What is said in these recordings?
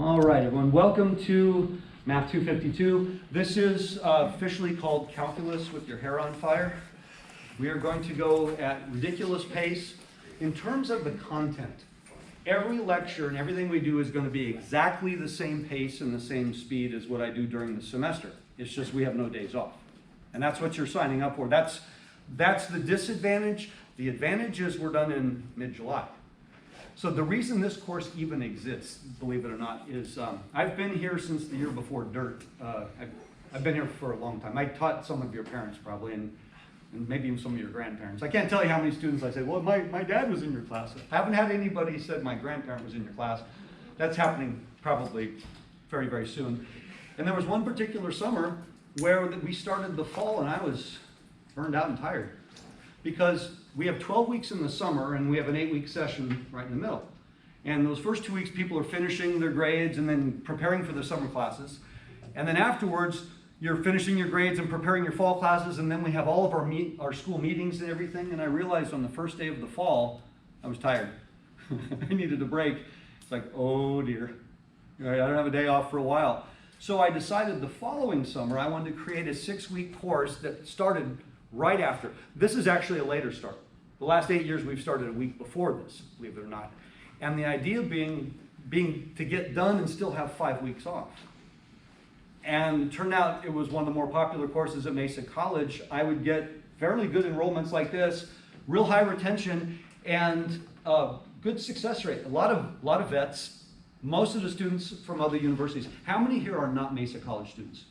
All right, everyone, welcome to Math 252. This is officially called Calculus with Your Hair on Fire. We are going to go at ridiculous pace. In terms of the content, every lecture and everything we do is going to be exactly the same pace and the same speed as what I do during the semester. It's just we have no days off. And that's what you're signing up for. That's the disadvantage. The advantage is we're done in mid-July. So the reason this course even exists, believe it or not, is I've been here since the year before DIRT. I've been here for a long time. I taught some of your parents probably, and maybe even some of your grandparents. I can't tell you how many students I say, well, my dad was in your class. I haven't had anybody said my grandparent was in your class. That's happening probably very, very soon. And there was one particular summer where we started the fall and I was burned out and tired. Because we have 12 weeks in the summer and we have an 8-week session right in the middle. And those first 2 weeks, people are finishing their grades and then preparing for their summer classes. And then afterwards, you're finishing your grades and preparing your fall classes, and then we have all of our school meetings and everything. And I realized on the first day of the fall, I was tired. I needed a break. It's like, oh dear, all right, I don't have a day off for a while. So I decided the following summer, I wanted to create a 6-week course that started right after. This is actually a later start. The last 8 years we've started a week before this, believe it or not. And the idea being to get done and still have 5 weeks off. And it turned out it was one of the more popular courses at Mesa College. I would get fairly good enrollments like this, real high retention, and good success rate. A lot of vets, most of the students from other universities. How many here are not Mesa College students?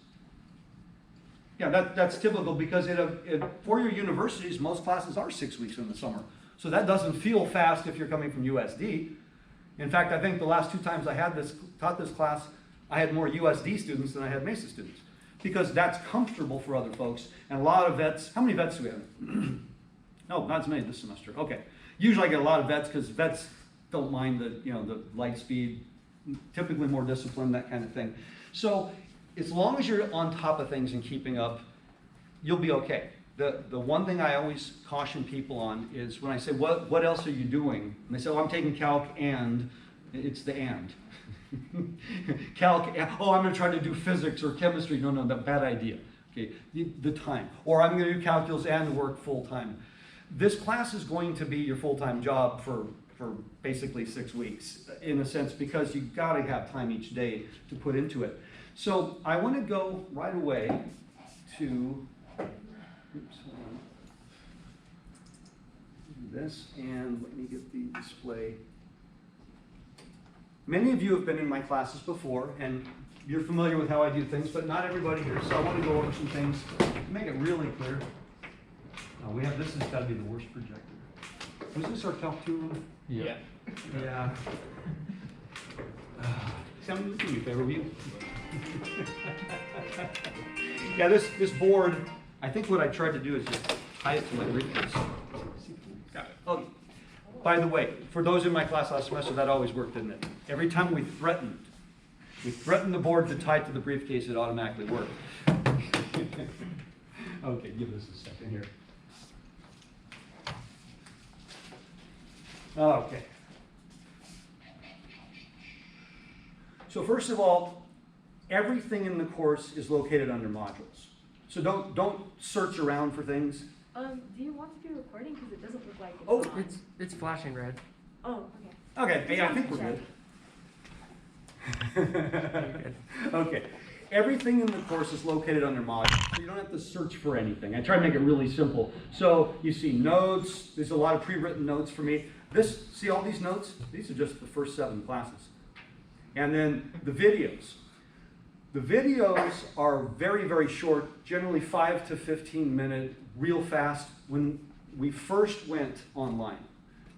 Yeah, that's typical because at four-year universities, most classes are 6 weeks in the summer. So that doesn't feel fast if you're coming from USD. In fact, I think the last 2 times I taught this class, I had more USD students than I had Mesa students because that's comfortable for other folks. And a lot of vets, how many vets do we have? No, not as many this semester. Okay. Usually I get a lot of vets because vets don't mind the light speed, typically more disciplined, that kind of thing. So as long as you're on top of things and keeping up, you'll be okay. The one thing I always caution people on is when I say, what else are you doing? And they say, oh, I'm taking calc and, it's the and. Calc, oh, I'm going to try to do physics or chemistry. No, bad idea. Okay, the time. Or I'm going to do calculus and work full time. This class is going to be your full-time job for basically 6 weeks, in a sense, because you've got to have time each day to put into it. So I want to go right away to this, and let me get the display. Many of you have been in my classes before, and you're familiar with how I do things, but not everybody here. So I want to go over some things to make it really clear. This has got to be the worst projector. Was this our Calc 2 room? Yeah. Someone do me a favor, will you? Yeah, this board, I think what I tried to do is just tie it to my briefcase. Got it. Oh, by the way, for those in my class last semester, that always worked, didn't it? Every time we threatened the board to tie it to the briefcase, it automatically worked. Okay, give us a second here. Okay. So first of all, everything in the course is located under modules. So don't search around for things. Do you want to be recording? Because it doesn't look like it's on. It's flashing red. Oh, okay. Okay, yeah, I think we're good. Okay. Everything in the course is located under modules, so you don't have to search for anything. I try to make it really simple. So you see notes. There's a lot of pre-written notes for me. See all these notes? These are just the first 7 classes. And then the videos. The videos are very, very short, generally 5 to 15 minute, real fast. When we first went online,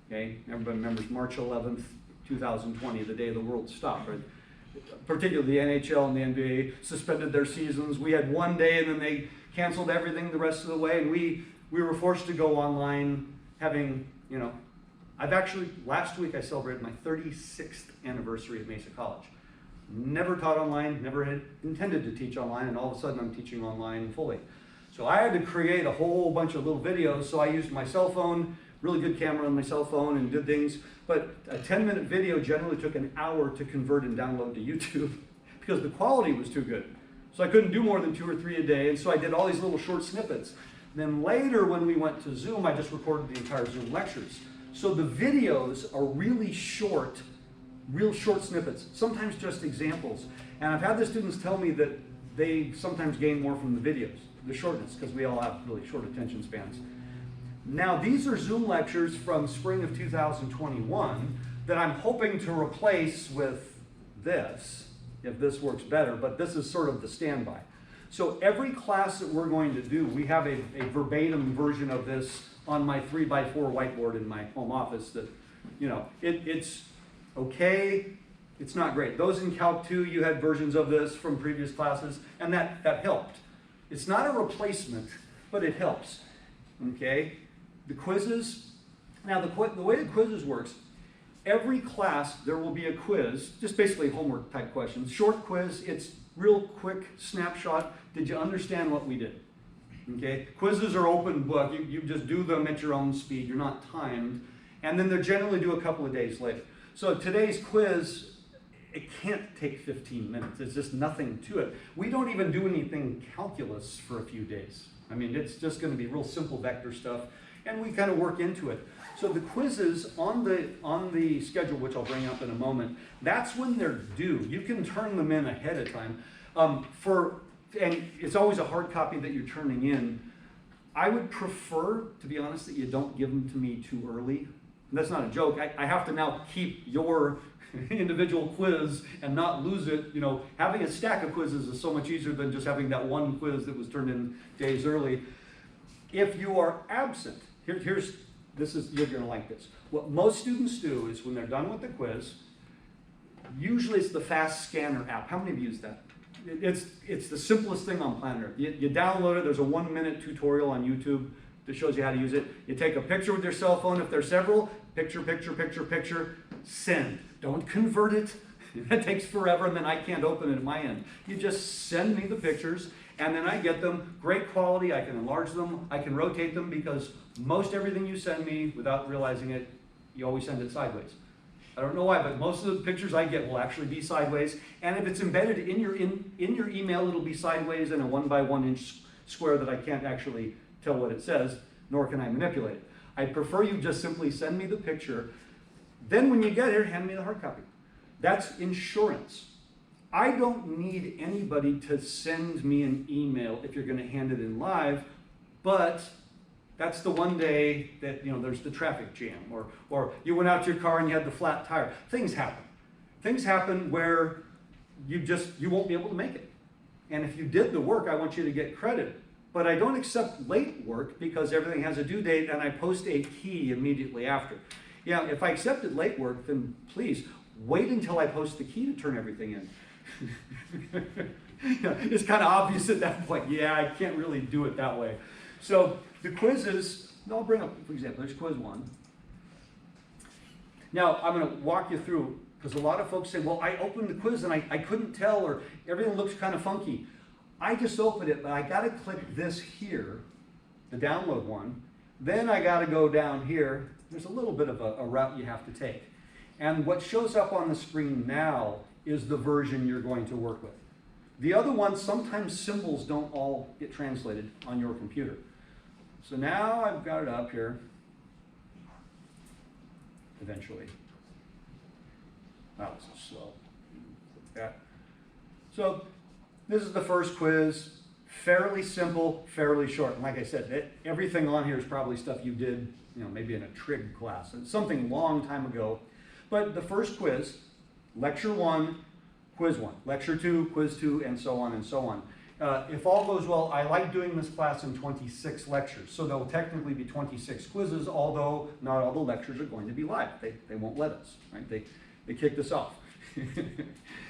okay, everybody remembers March 11th, 2020, the day the world stopped, right? Particularly the NHL and the NBA suspended their seasons. We had one day and then they canceled everything the rest of the way, and we were forced to go online having, last week I celebrated my 36th anniversary of Mesa College. Never taught online, never had intended to teach online, and all of a sudden I'm teaching online fully. So I had to create a whole bunch of little videos, so I used my cell phone really good camera on my cell phone and did things, but a 10-minute video generally took an hour to convert and download to YouTube because the quality was too good. So I couldn't do more than 2 or 3 a day, and so I did all these little short snippets. Then later when we went to Zoom, I just recorded the entire Zoom lectures. So the videos are really short, real short snippets, sometimes just examples. And I've had the students tell me that they sometimes gain more from the videos, the shortness, because we all have really short attention spans. Now these are Zoom lectures from spring of 2021 that I'm hoping to replace with this, if this works better, but this is sort of the standby. So every class that we're going to do, we have a verbatim version of this on my 3x4 whiteboard in my home office that, you know, it's okay, it's not great. Those in Calc 2, you had versions of this from previous classes, and that helped. It's not a replacement, but it helps, okay? The quizzes, now the way the quizzes works, every class there will be a quiz, just basically homework type questions. Short quiz, it's real quick snapshot. Did you understand what we did? Okay, quizzes are open book. You just do them at your own speed. You're not timed. And then they're generally due a couple of days later. So today's quiz, it can't take 15 minutes. There's just nothing to it. We don't even do anything calculus for a few days. I mean, it's just going to be real simple vector stuff. And we kind of work into it. So the quizzes on the schedule, which I'll bring up in a moment, that's when they're due. You can turn them in ahead of time. And it's always a hard copy that you're turning in. I would prefer, to be honest, that you don't give them to me too early. And that's not a joke. I have to now keep your individual quiz and not lose it. You know, having a stack of quizzes is so much easier than just having that one quiz that was turned in days early. If you are absent, you're gonna like this. What most students do is when they're done with the quiz, usually it's the Fast Scanner app. How many of you use that? It's the simplest thing on planet Earth. You download it, there's a 1-minute tutorial on YouTube that shows you how to use it. You take a picture with your cell phone, if there's several, picture, send. Don't convert it. That takes forever, and then I can't open it at my end. You just send me the pictures, and then I get them. Great quality, I can enlarge them, I can rotate them, because most everything you send me, without realizing it, you always send it sideways. I don't know why, but most of the pictures I get will actually be sideways, and if it's embedded in your email, it'll be sideways in a 1x1 inch square that I can't actually tell what it says, nor can I manipulate it. I prefer you just simply send me the picture. Then when you get here, hand me the hard copy. That's insurance. I don't need anybody to send me an email if you're going to hand it in live, but that's the one day that, you know, there's the traffic jam, or you went out to your car and you had the flat tire. Things happen. Things happen where you won't be able to make it. And if you did the work, I want you to get credit. But I don't accept late work because everything has a due date and I post a key immediately after. Yeah, if I accepted late work, then please wait until I post the key to turn everything in. You know, it's kind of obvious at that point. Yeah, I can't really do it that way. So the quizzes, I'll bring up, for example, there's quiz 1. Now, I'm going to walk you through, because a lot of folks say, well, I opened the quiz and I couldn't tell, or everything looks kind of funky. I just opened it, but I got to click this here, the download one. Then I got to go down here. There's a little bit of a route you have to take. And what shows up on the screen now is the version you're going to work with. The other ones, sometimes symbols don't all get translated on your computer. So now I've got it up here, eventually. Wow, this is slow. Yeah. So this is the first quiz, fairly simple, fairly short. And like I said, everything on here is probably stuff you did, you know, maybe in a trig class. It's something long time ago. But the first quiz, lecture 1, quiz 1, lecture 2, quiz 2, and so on and so on. If all goes well, I like doing this class in 26 lectures. So there'll technically be 26 quizzes, although not all the lectures are going to be live. They won't let us, right? They kicked us off.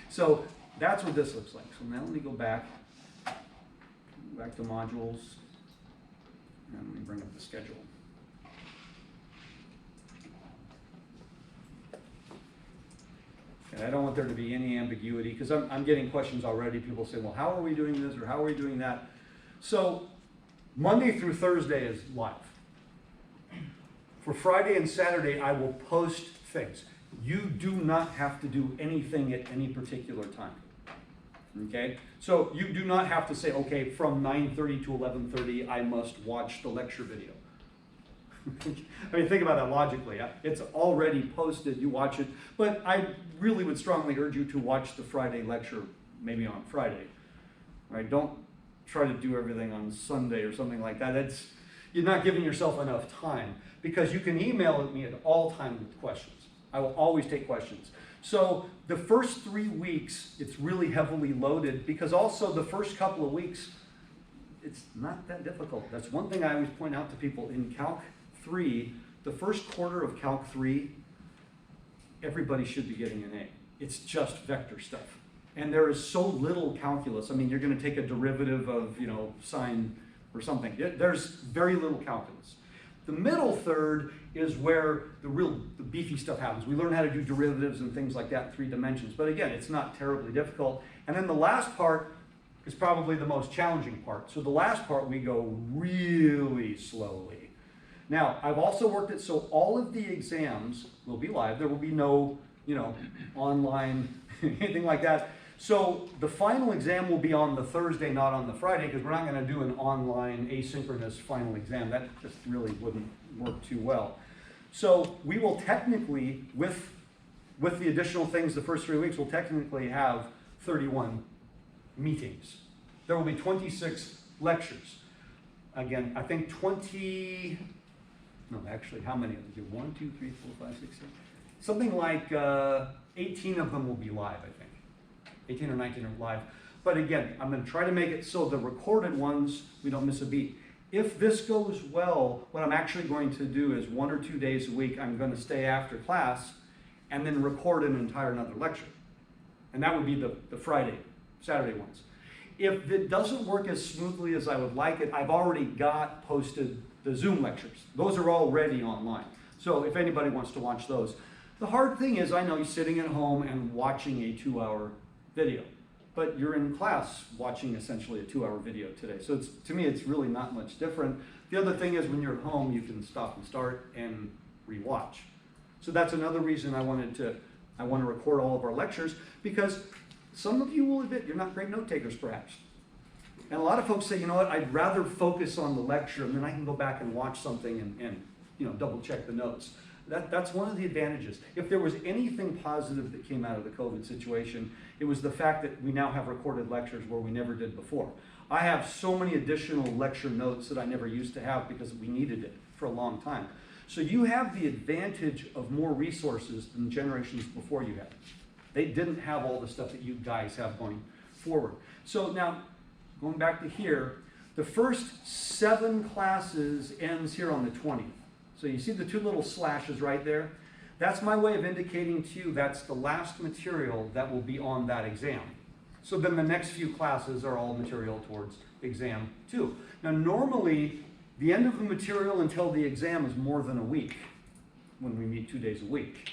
So that's what this looks like. So now let me go back to modules, and let me bring up the schedule. And I don't want there to be any ambiguity, because I'm getting questions already. People say, well, how are we doing this, or how are we doing that? So Monday through Thursday is live. For Friday and Saturday, I will post things. You do not have to do anything at any particular time. Okay? So you do not have to say, okay, from 9:30 to 11:30, I must watch the lecture video. I mean, think about that logically. It's already posted, you watch it. But I really would strongly urge you to watch the Friday lecture, maybe on Friday. Right? Don't try to do everything on Sunday or something like that. You're not giving yourself enough time, because you can email me at all times with questions. I will always take questions. So the first 3 weeks, it's really heavily loaded, because also the first couple of weeks, it's not that difficult. That's one thing I always point out to people. In Calc 3, the first quarter of Calc 3, everybody should be getting an A. It's just vector stuff. And there is so little calculus. I mean, you're going to take a derivative of, sine or something. There's very little calculus. The middle third is where the beefy stuff happens. We learn how to do derivatives and things like that in 3 dimensions. But again, it's not terribly difficult. And then the last part is probably the most challenging part. So the last part, we go really slowly. Now, I've also worked it so all of the exams will be live. There will be no, online, anything like that. So the final exam will be on the Thursday, not on the Friday, because we're not going to do an online asynchronous final exam. That just really wouldn't work too well. So we will technically, with the additional things the first 3 weeks, we'll technically have 31 meetings. There will be 26 lectures. Again, I think how many of them? 1, 2, 3, 4, 5, 6, 7. Something like 18 of them will be live, I think. 18 or 19 are live. But again, I'm going to try to make it so the recorded ones, we don't miss a beat. If this goes well, what I'm actually going to do is 1 or 2 days a week, I'm going to stay after class and then record an entire another lecture. And that would be the Friday, Saturday ones. If it doesn't work as smoothly as I would like it, I've already got posted the Zoom lectures. Those are already online. So if anybody wants to watch those. The hard thing is, I know you're sitting at home and watching a 2-hour video, but you're in class watching essentially a 2-hour video today. So to me, it's really not much different. The other thing is, when you're at home, you can stop and start and rewatch. So that's another reason I want to record all of our lectures, because some of you will admit you're not great note takers, perhaps. And a lot of folks say, you know what, I'd rather focus on the lecture, and then I can go back and watch something and double check the notes. That's one of the advantages. If there was anything positive that came out of the COVID situation, it was the fact that we now have recorded lectures where we never did before. I have so many additional lecture notes that I never used to have because we needed it for a long time. So you have the advantage of more resources than generations before you had. They didn't have all the stuff that you guys have going forward. So now, going back to here, the first 7 classes ends here on the 20th. So you see the 2 little slashes right there? That's my way of indicating to you that's the last material that will be on that exam. So then the next few classes are all material towards exam 2. Now normally, the end of the material until the exam is more than a week, when we meet 2 days a week.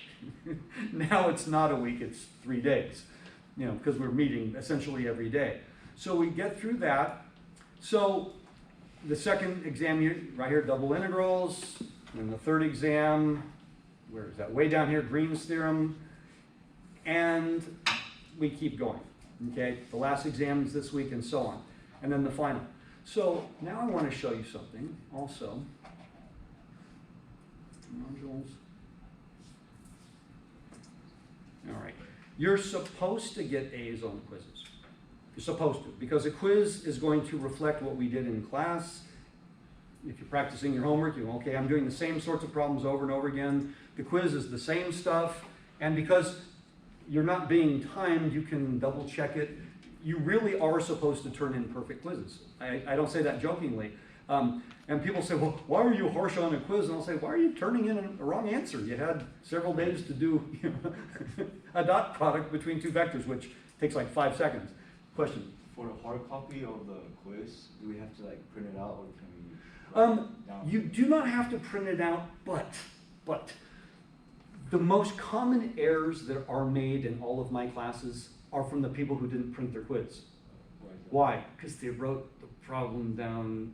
Now it's not a week, it's 3 days, because we're meeting essentially every day. So we get through that. So the second exam here, right here, double integrals. And the third exam, where is that? Way down here, Green's theorem. And we keep going, okay? The last exam is this week and so on. And then the final. So now I want to show you something also. Modules. All right. You're supposed to get A's on quizzes. You're supposed to, because a quiz is going to reflect what we did in class. If you're practicing your homework, you go, okay, I'm doing the same sorts of problems over and over again. The quiz is the same stuff. And because you're not being timed, you can double check it. You really are supposed to turn in perfect quizzes. I don't say that jokingly. And people say, well, why are you harsh on a quiz? And I'll say, why are you turning in a wrong answer? You had several days to do a dot product between 2 vectors, which takes like 5 seconds. Question? For the hard copy of the quiz, do we have to print it out, or can we? You do not have to print it out, but the most common errors that are made in all of my classes are from the people who didn't print their quiz. Why? Because they wrote the problem down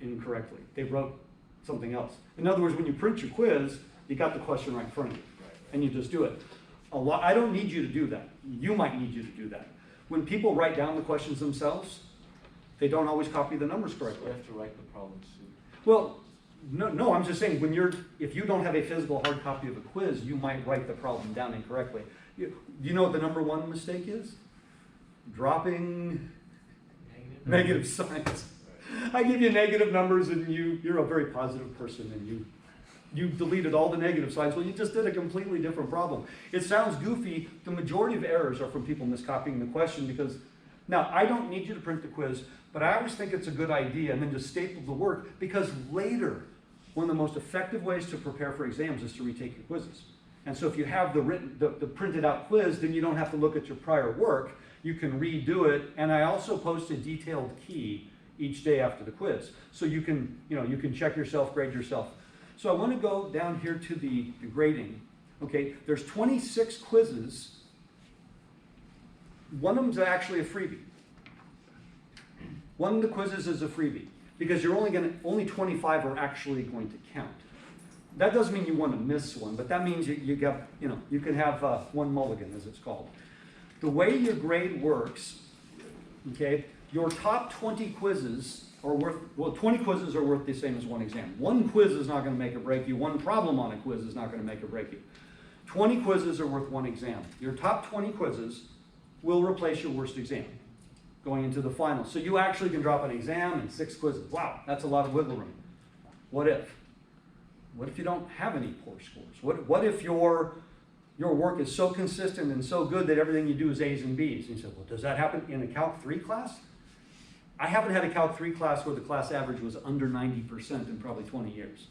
incorrectly. They wrote something else. In other words, when you print your quiz, you got the question right in front of you, and you just do it. I don't need you to do that. You might need you to do that. When people write down the questions themselves, they don't always copy the numbers So correctly. we have to write the problems too. Well, no, I'm just saying, if you don't have a physical hard copy of a quiz, you might write the problem down incorrectly. Do you know what the number one mistake is? Dropping negative signs. I give you negative numbers and you're a very positive person and you deleted all the negative signs. Well, you just did a completely different problem. It sounds goofy. The majority of errors are from people miscopying the question because, now, I don't need you to print the quiz, but I always think it's a good idea and then just staple the work because later, one of the most effective ways to prepare for exams is to retake your quizzes. And so if you have the printed out quiz, then you don't have to look at your prior work. You can redo it. And I also post a detailed key each day after the quiz. So you can check yourself, grade yourself. So I want to go down here to the grading. Okay, there's 26 quizzes. One of them is actually a freebie. One of the quizzes is a freebie because you're only 25 are actually going to count. That doesn't mean you want to miss one, but that means you can have one mulligan, as it's called. The way your grade works, okay, your top 20 quizzes are worth, 20 quizzes are worth the same as one exam. One quiz is not going to make or break you. One problem on a quiz is not going to make or break you. 20 quizzes are worth one exam. Your top 20 quizzes will replace your worst exam going into the final. So you actually can drop an exam and 6 quizzes. Wow, that's a lot of wiggle room. What if? What if you don't have any poor scores? What if your work is so consistent and so good that everything you do is A's and B's? And you say, well, does that happen in a Calc 3 class? I haven't had a Calc 3 class where the class average was under 90% in probably 20 years.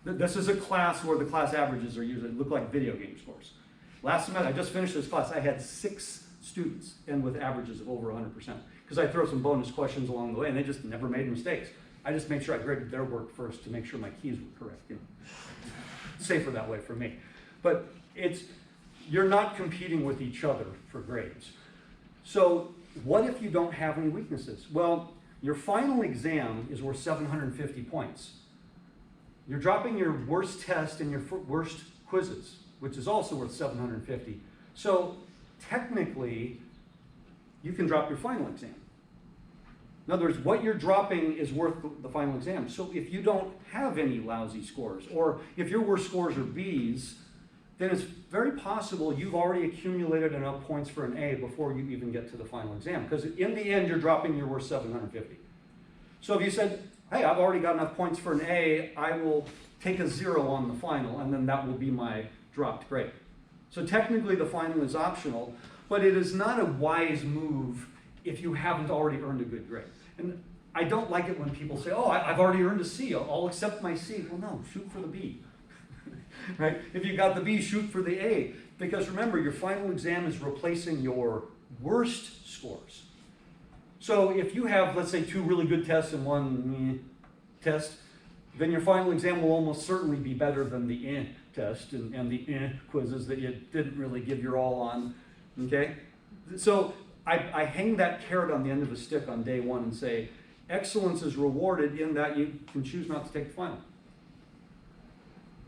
This is a class where the class averages are usually look like video game scores. Last semester, I just finished this class, I had 6 students and with averages of over 100% because I throw some bonus questions along the way and they just never made mistakes. I just made sure I graded their work first to make sure my keys were correct. Safer that way for me. But you're not competing with each other for grades. So what if you don't have any weaknesses? Well, your final exam is worth 750 points. You're dropping your worst test and your worst quizzes, which is also worth 750. So technically, you can drop your final exam. In other words, what you're dropping is worth the final exam. So if you don't have any lousy scores, or if your worst scores are B's, then it's very possible you've already accumulated enough points for an A before you even get to the final exam. Because in the end, you're dropping your worst 750. So if you said, hey, I've already got enough points for an A, I will take a 0 on the final, and then that will be my dropped grade. So technically, the final is optional, but it is not a wise move if you haven't already earned a good grade. And I don't like it when people say, oh, I've already earned a C, I'll accept my C. Well, no, shoot for the B. Right? If you got the B, shoot for the A. Because remember, your final exam is replacing your worst scores. So if you have, let's say, 2 really good tests and 1 test, then your final exam will almost certainly be better than the test and the quizzes that you didn't really give your all on. Okay? So I hang that carrot on the end of a stick on day 1 and say, excellence is rewarded in that you can choose not to take the final.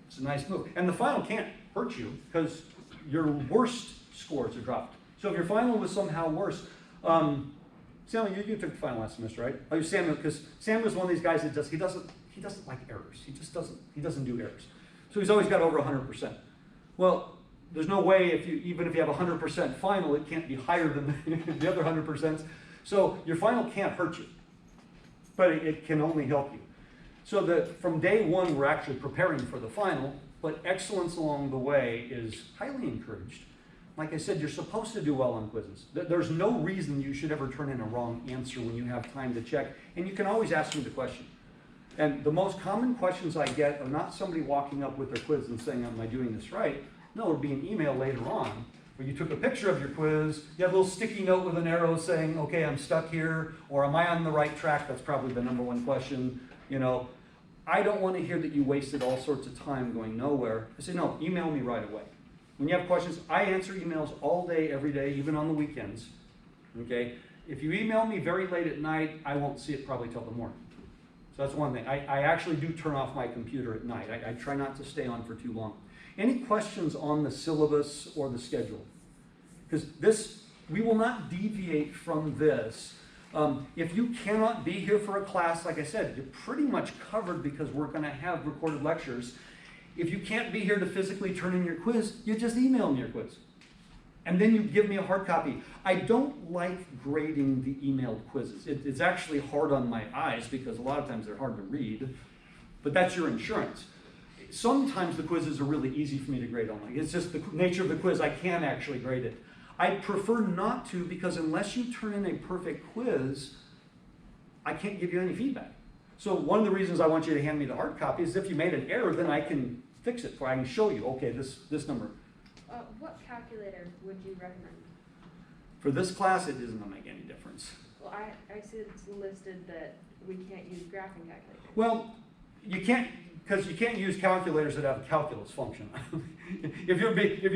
It's a nice move. And the final can't hurt you because your worst scores are dropped. So if your final was somehow worse, Samuel, you took the final last semester, right? Oh, you're Samuel, because Samuel's one of these guys that he doesn't like errors. He doesn't do errors. So he's always got over 100%. Well, there's no way even if you have a 100% final, it can't be higher than the other 100%. So your final can't hurt you, but it can only help you. So from day 1, we're actually preparing for the final, but excellence along the way is highly encouraged. Like I said, you're supposed to do well on quizzes. There's no reason you should ever turn in a wrong answer when you have time to check, and you can always ask me the question. And the most common questions I get are not somebody walking up with their quiz and saying, am I doing this right? No, it'll be an email later on where you took a picture of your quiz, you have a little sticky note with an arrow saying, okay, I'm stuck here, or am I on the right track? That's probably the #1 question. I don't want to hear that you wasted all sorts of time going nowhere. I say, no, email me right away. When you have questions, I answer emails all day, every day, even on the weekends. Okay? If you email me very late at night, I won't see it probably till the morning. So that's one thing. I actually do turn off my computer at night. I try not to stay on for too long. Any questions on the syllabus or the schedule? Because we will not deviate from this. If you cannot be here for a class, like I said, you're pretty much covered because we're going to have recorded lectures. If you can't be here to physically turn in your quiz, you just email me your quiz. And then you give me a hard copy. I don't like grading the emailed quizzes. It's actually hard on my eyes because a lot of times they're hard to read, but that's your insurance. Sometimes the quizzes are really easy for me to grade online. It's just the nature of the quiz, I can actually grade it. I prefer not to because unless you turn in a perfect quiz, I can't give you any feedback. So one of the reasons I want you to hand me the hard copy is if you made an error, then I can fix it for you. I can show you, okay, this number. What calculator would you recommend? For this class, it isn't going to make any difference. Well, I see it's listed that we can't use graphing calculators. Well, you can't, because you can't use calculators that have a calculus function. If you're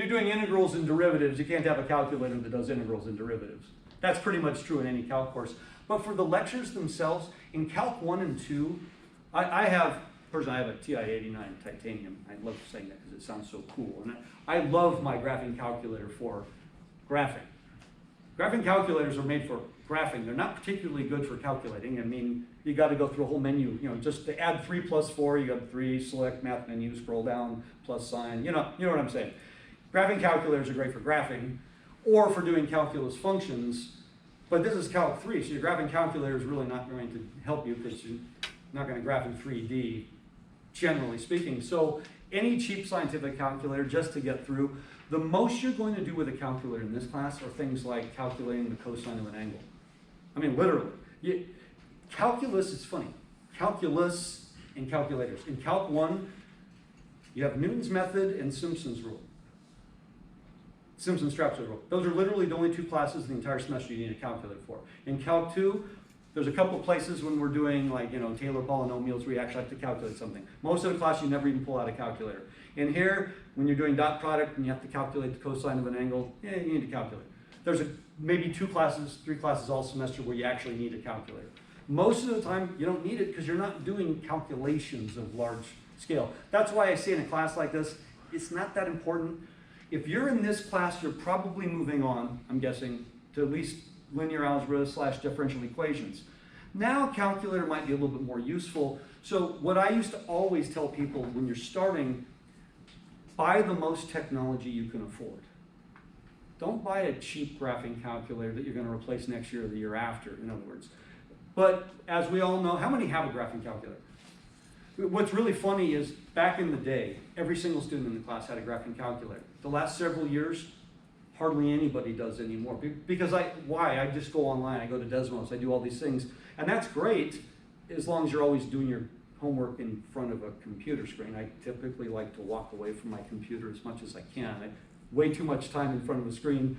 doing integrals and derivatives, you can't have a calculator that does integrals and derivatives. That's pretty much true in any calc course. But for the lectures themselves, in Calc 1 and 2, I have a TI-89 titanium. I love saying that because it sounds so cool. And I love my graphing calculator for graphing. Graphing calculators are made for graphing. They're not particularly good for calculating. I mean, you got to go through a whole menu. You know, just to add 3 plus 4, you got 3, select math menu, scroll down, plus sign. You know what I'm saying. Graphing calculators are great for graphing or for doing calculus functions. But this is Calc 3, so your graphing calculator is really not going to help you because you're not going to graph in 3D, generally speaking. So any cheap scientific calculator, just to get through, the most you're going to do with a calculator in this class are things like calculating the cosine of an angle. I mean, literally. Calculus is funny. Calculus and calculators. In Calc 1, you have Newton's method and Simpson's rule. Simpson-Strapswood rule. Those are literally the only 2 classes in the entire semester you need a calculator for. In Calc 2, there's a couple places when we're doing like, Taylor polynomials where you actually have to calculate something. Most of the class you never even pull out a calculator. In here, when you're doing dot product and you have to calculate the cosine of an angle, you need a calculator. There's maybe 2 classes, 3 classes all semester where you actually need a calculator. Most of the time, you don't need it because you're not doing calculations of large scale. That's why I say in a class like this, it's not that important. If you're in this class, you're probably moving on, I'm guessing, to at least linear algebra / differential equations. Now, calculator might be a little bit more useful. So what I used to always tell people when you're starting, buy the most technology you can afford. Don't buy a cheap graphing calculator that you're going to replace next year or the year after, in other words. But as we all know, how many have a graphing calculator? What's really funny is back in the day, every single student in the class had a graphing calculator. The last several years, hardly anybody does anymore. Because I just go online, I go to Desmos, I do all these things. And that's great as long as you're always doing your homework in front of a computer screen. I typically like to walk away from my computer as much as I can. I way too much time in front of a screen.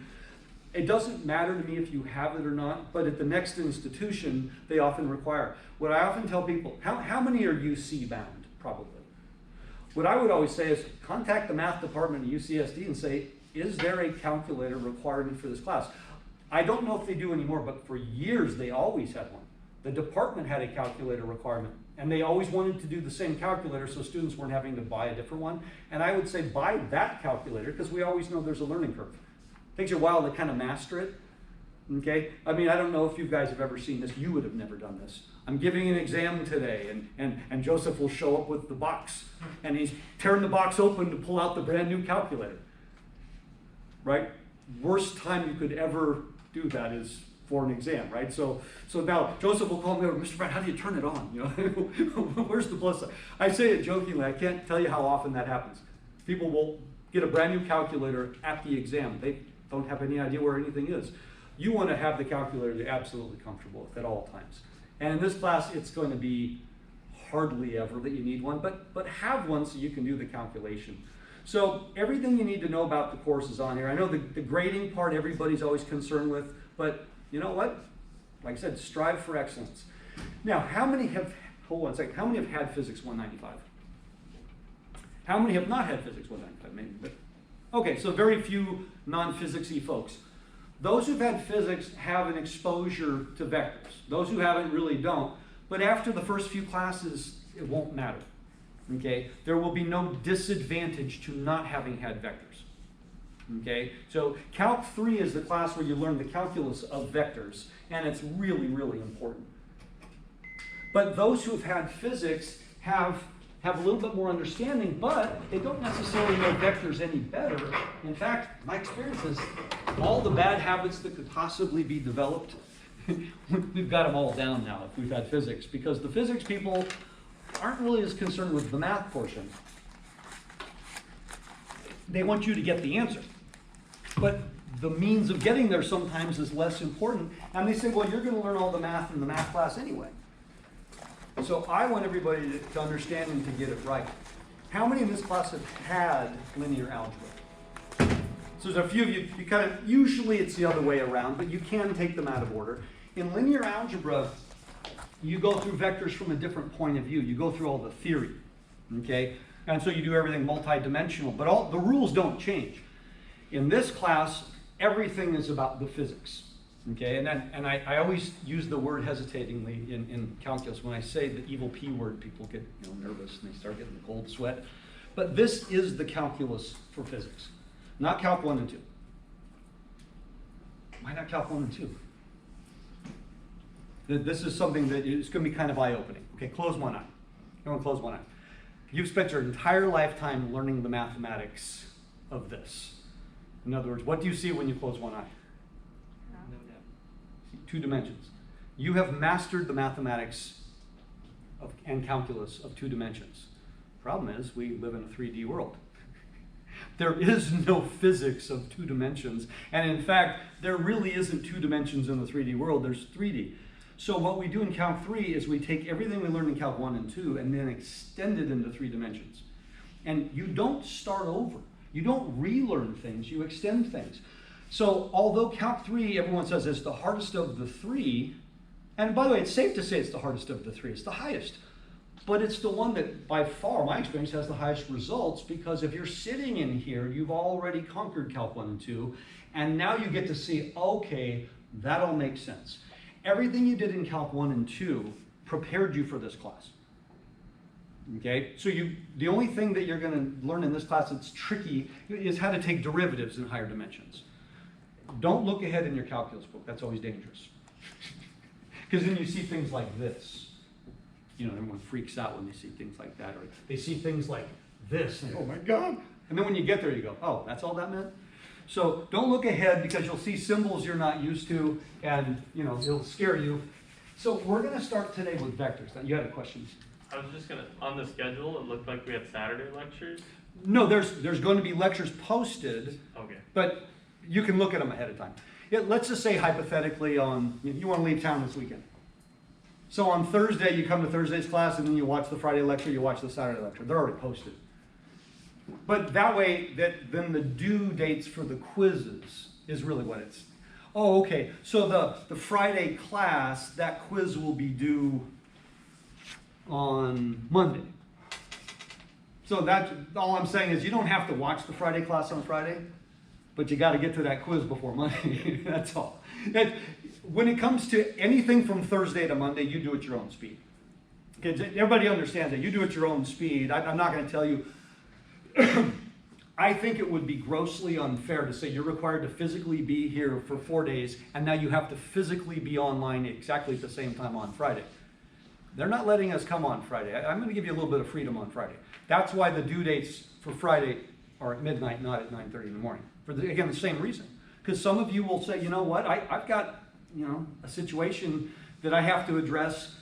It doesn't matter to me if you have it or not, but at the next institution, they often require. What I often tell people, how many are UC bound? Probably. What I would always say is contact the math department at UCSD and say, is there a calculator requirement for this class? I don't know if they do anymore, but for years they always had one. The department had a calculator requirement, and they always wanted to do the same calculator so students weren't having to buy a different one. And I would say buy that calculator because we always know there's a learning curve. It takes you a while to kind of master it. Okay? I mean, I don't know if you guys have ever seen this. You would have never done this. I'm giving an exam today, and Joseph will show up with the box, and he's tearing the box open to pull out the brand new calculator. Right? Worst time you could ever do that is for an exam, right? So now Joseph will call me over, Mr. Brad, how do you turn it on? Where's the plus sign? I say it jokingly, I can't tell you how often that happens. People will get a brand new calculator at the exam. They don't have any idea where anything is. You want to have the calculator you're absolutely comfortable with at all times. And in this class, it's going to be hardly ever that you need one, but have one so you can do the calculation. So everything you need to know about the course is on here. I know the grading part everybody's always concerned with, but you know what? Like I said, strive for excellence. Now, how many have, hold on a second, how many have had Physics 195? How many have not had Physics 195? Maybe, but okay, so very few non-physics-y folks. Those who've had physics have an exposure to vectors. Those who haven't really don't. But after the first few classes, it won't matter. Okay? There will be no disadvantage to not having had vectors. Okay? So Calc 3 is the class where you learn the calculus of vectors, and it's really, really important. But those who have had physics have a little bit more understanding, but they don't necessarily know vectors any better. In fact, my experience is all the bad habits that could possibly be developed, we've got them all down now if we've had physics, because the physics people aren't really as concerned with the math portion. They want you to get the answer. But the means of getting there sometimes is less important. And they say, well, you're going to learn all the math in the math class anyway. So I want everybody to understand and to get it right. How many in this class have had linear algebra? So there's a few of you, usually it's the other way around, but you can take them out of order. In linear algebra, you go through vectors from a different point of view. You go through all the theory, okay? And so you do everything multidimensional, but all the rules don't change. In this class, everything is about the physics. Okay, and I always use the word hesitatingly in calculus. When I say the evil P word, people get nervous and they start getting the cold sweat. But this is the calculus for physics, not Calc 1 and 2. Why not Calc 1 and 2? This is something that is going to be kind of eye-opening. Okay, close one eye. Everyone close one eye. You've spent your entire lifetime learning the mathematics of this. In other words, what do you see when you close one eye? Two dimensions. You have mastered the mathematics and calculus of two dimensions. Problem is, we live in a 3D world. There is no physics of two dimensions. And in fact, there really isn't two dimensions in the 3D world. There's 3D. So what we do in Calc 3 is we take everything we learned in Calc 1 and 2 and then extend it into 3 dimensions. And you don't start over. You don't relearn things. You extend things. So although Calc 3, everyone says, is the hardest of the three, and by the way, it's safe to say it's the hardest of the three. It's the highest. But it's the one that, by far, my experience, has the highest results, because if you're sitting in here, you've already conquered Calc 1 and 2, and now you get to see, okay, that all makes sense. Everything you did in Calc 1 and 2 prepared you for this class. Okay, so the only thing that you're going to learn in this class that's tricky is how to take derivatives in higher dimensions. Don't look ahead in your calculus book. That's always dangerous. Because then you see things like this. Everyone freaks out when they see things like that. Or they see things like this. And, oh my God. And then when you get there, you go, oh, that's all that meant? So don't look ahead, because you'll see symbols you're not used to, and it'll scare you. So we're going to start today with vectors. You had a question? I was just going to, on the schedule, it looked like we had Saturday lectures. No, there's going to be lectures posted. Okay. But you can look at them ahead of time. Let's just say hypothetically you want to leave town this weekend. So on Thursday, you come to Thursday's class, and then you watch the Friday lecture, you watch the Saturday lecture. They're already posted. But that way, then the due dates for the quizzes is really what it's. Oh, okay. So the Friday class, that quiz will be due on Monday. So that's all I'm saying is you don't have to watch the Friday class on Friday, but you got to get to that quiz before Monday. That's all. When it comes to anything from Thursday to Monday, you do at your own speed. Okay, everybody understands that. You do at your own speed. I'm not going to tell you. I think it would be grossly unfair to say you're required to physically be here for 4 days, and now you have to physically be online exactly at the same time on Friday. They're not letting us come on Friday. I'm going to give you a little bit of freedom on Friday. That's why the due dates for Friday are at midnight, not at 9:30 in the morning. Again, the same reason. Because some of you will say, you know what, I've got a situation that I have to address.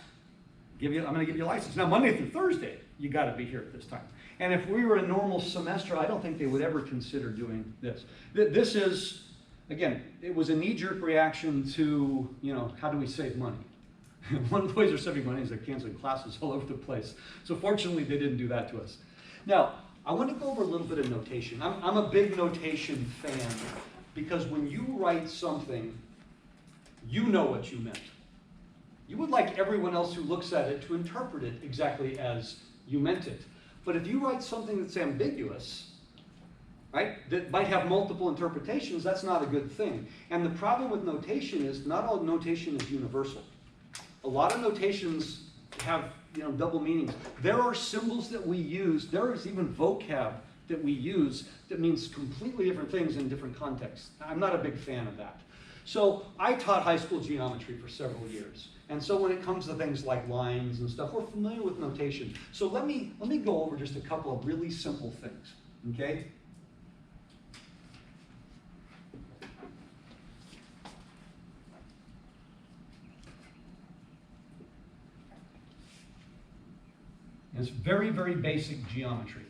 I'm going to give you a license. Now, Monday through Thursday, you got to be here at this time. And if we were a normal semester, I don't think they would ever consider doing this. This is, again, it was a knee-jerk reaction to, how do we save money? One of the ways they're saving money is they're canceling classes all over the place. So fortunately, they didn't do that to us. Now, I want to go over a little bit of notation. I'm a big notation fan, because when you write something, you know what you meant. You would like everyone else who looks at it to interpret it exactly as you meant it. But if you write something that's ambiguous, right, that might have multiple interpretations, that's not a good thing. And the problem with notation is not all notation is universal. A lot of notations have, double meanings. There are symbols that we use, there is even vocab that we use that means completely different things in different contexts. I'm not a big fan of that. So I taught high school geometry for several years. And so when it comes to things like lines and stuff, we're familiar with notation. So let me go over just a couple of really simple things, okay? It's very, very basic geometry.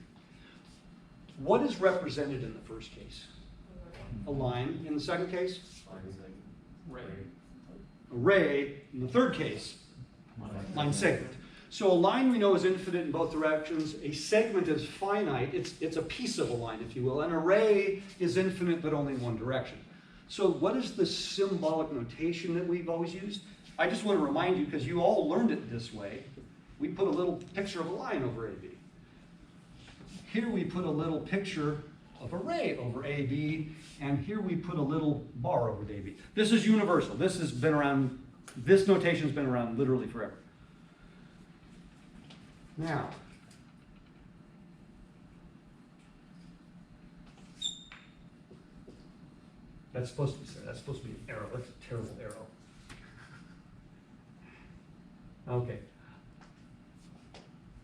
What is represented in the first case? A line. In the second case? Ray. A ray. In the third case? Line segment. So a line we know is infinite in both directions. A segment is finite. It's a piece of a line, if you will. An array is infinite, but only in one direction. So what is the symbolic notation that we've always used? I just want to remind you, because you all learned it this way. We put a little picture of a line over AB. Here we put a little picture of a ray over AB, and here we put a little bar over AB. This is universal. This has been around, this notation's been around literally forever. Now, that's supposed to be an arrow. That's a terrible arrow. Okay.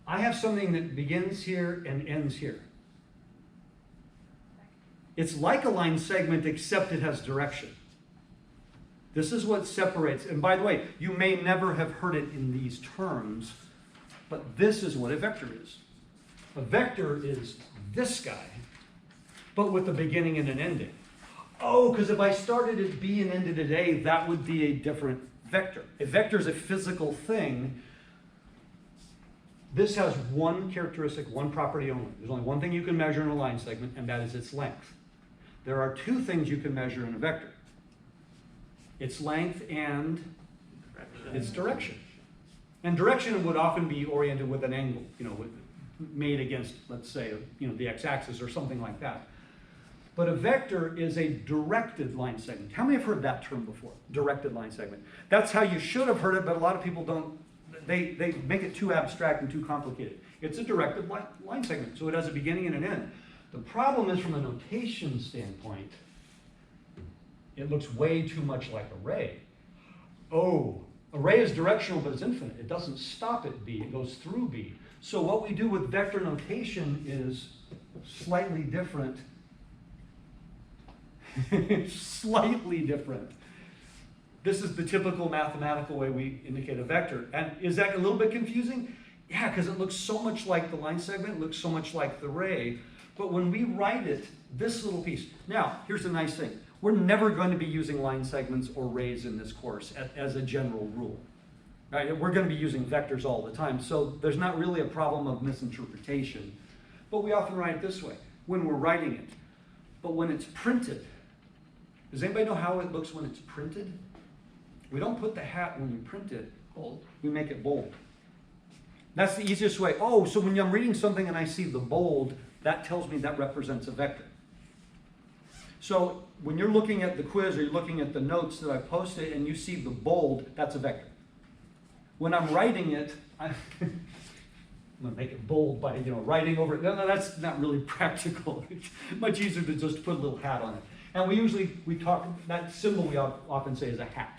I have something that begins here and ends here. It's like a line segment, except it has direction. This is what separates, and by the way, you may never have heard it in these terms, but this is what a vector is. A vector is this guy, but with a beginning and an ending. Oh, because if I started at B and ended at A, that would be a different vector. A vector is a physical thing. This has one characteristic, one property only. There's only one thing you can measure in a line segment, and that is its length. There are two things you can measure in a vector. Its length and its direction. And direction would often be oriented with an angle, made against, let's say, the x-axis or something like that. But a vector is a directed line segment. How many have heard that term before? Directed line segment. That's how you should have heard it, but a lot of people don't. They make it too abstract and too complicated. It's a directed line segment, so it has a beginning and an end. The problem is, from a notation standpoint, it looks way too much like a ray. Oh, a ray is directional, but it's infinite. It doesn't stop at B, it goes through B. So what we do with vector notation is slightly different. Slightly different. This is the typical mathematical way we indicate a vector. And is that a little bit confusing? Yeah, because it looks so much like the line segment, it looks so much like the ray. But when we write it, this little piece. Now, here's the nice thing. We're never going to be using line segments or rays in this course as a general rule. Right? We're going to be using vectors all the time, so there's not really a problem of misinterpretation. But we often write it this way, when we're writing it. But when it's printed, does anybody know how it looks when it's printed? We don't put the hat when we print it bold. We make it bold. That's the easiest way. Oh, so when I'm reading something and I see the bold, that tells me that represents a vector. So when you're looking at the quiz or you're looking at the notes that I posted and you see the bold, that's a vector. When I'm writing it, I'm going to make it bold by writing over it. No, that's not really practical. It's much easier to just put a little hat on it. And we talk, that symbol we often say is a hat.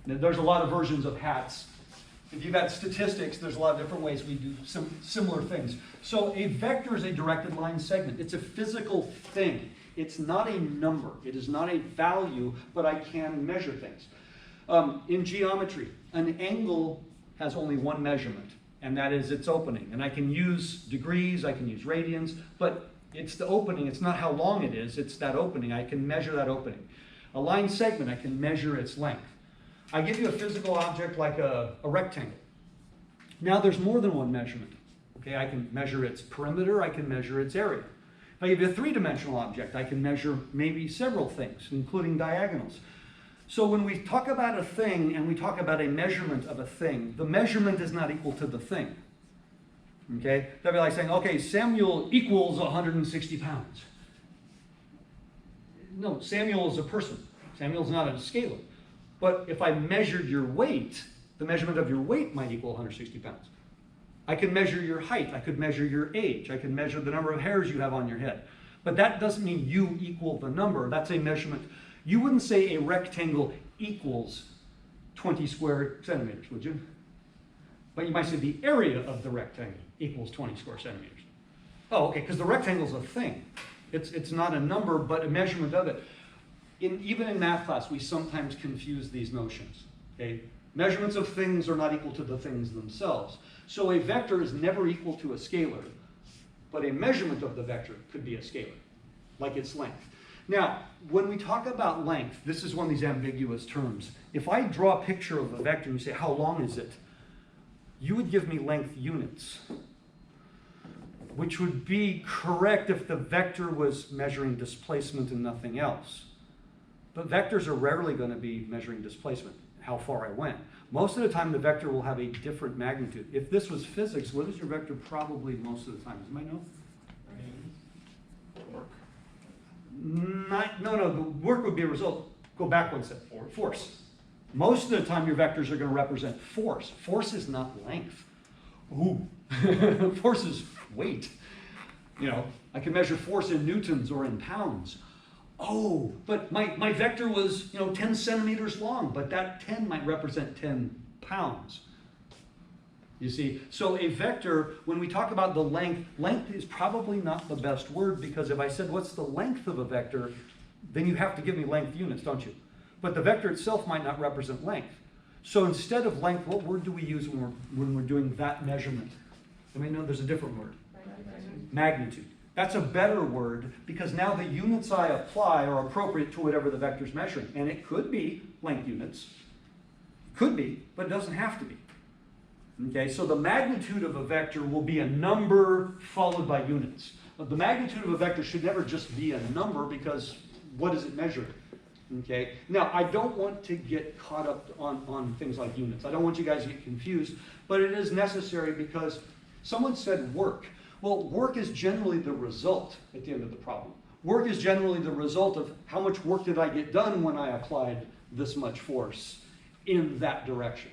There's a lot of versions of hats. If you've got statistics, there's a lot of different ways we do some similar things. So a vector is a directed line segment. It's a physical thing. It's not a number. It is not a value, but I can measure things. In geometry, an angle has only one measurement, and that is its opening. And I can use degrees, I can use radians, but it's the opening. It's not how long it is, it's that opening. I can measure that opening. A line segment, I can measure its length. I give you a physical object like a rectangle. Now there's more than one measurement. Okay, I can measure its perimeter, I can measure its area. If I give you a three-dimensional object, I can measure maybe several things, including diagonals. So when we talk about a thing and we talk about a measurement of a thing, the measurement is not equal to the thing. Okay? That'd be like saying, okay, Samuel equals 160 pounds. No, Samuel is a person. Samuel's not a scalar. But if I measured your weight, The measurement of your weight might equal 160 pounds. I can measure your height. I could measure your age. I can measure the number of hairs you have on your head. But that doesn't mean you equal the number. That's a measurement. You wouldn't say a rectangle equals 20 square centimeters, would you? But you might say the area of the rectangle equals 20 square centimeters. Oh, okay, because the rectangle is a thing. It's not a number, but a measurement of it. Even in math class, we sometimes confuse these notions. Okay? Measurements of things are not equal to the things themselves. So a vector is never equal to a scalar, but a measurement of the vector could be a scalar, like its length. Now, when we talk about length, this is one of these ambiguous terms. If I draw a picture of a vector and you say, how long is it? You would give me length units, which would be correct if the vector was measuring displacement and nothing else. But vectors are rarely going to be measuring displacement, how far I went. Most of the time, the vector will have a different magnitude. If this was physics, what is your vector probably most of the time? Does anybody know? No, the work would be a result. Go back one step. Force. Most of the time, your vectors are going to represent force. Force is not length. Ooh. Force is weight. You know, I can measure force in newtons or in pounds. Oh, but my vector was, 10 centimeters long, but that 10 might represent 10 pounds. You see, so a vector, when we talk about the length is probably not the best word, because if I said, what's the length of a vector, then you have to give me length units, don't you? But the vector itself might not represent length. So instead of length, what word do we use when we're doing that measurement? I mean, no, there's a different word. Magnitude. That's a better word, because now the units I apply are appropriate to whatever the vector's measuring. And it could be length units. Could be, but it doesn't have to be. Okay, so the magnitude of a vector will be a number followed by units. But the magnitude of a vector should never just be a number, because what is it measuring? Okay, now I don't want to get caught up on things like units. I don't want you guys to get confused, but it is necessary, because someone said work. Well, work is generally the result at the end of the problem. Work is generally the result of how much work did I get done when I applied this much force in that direction.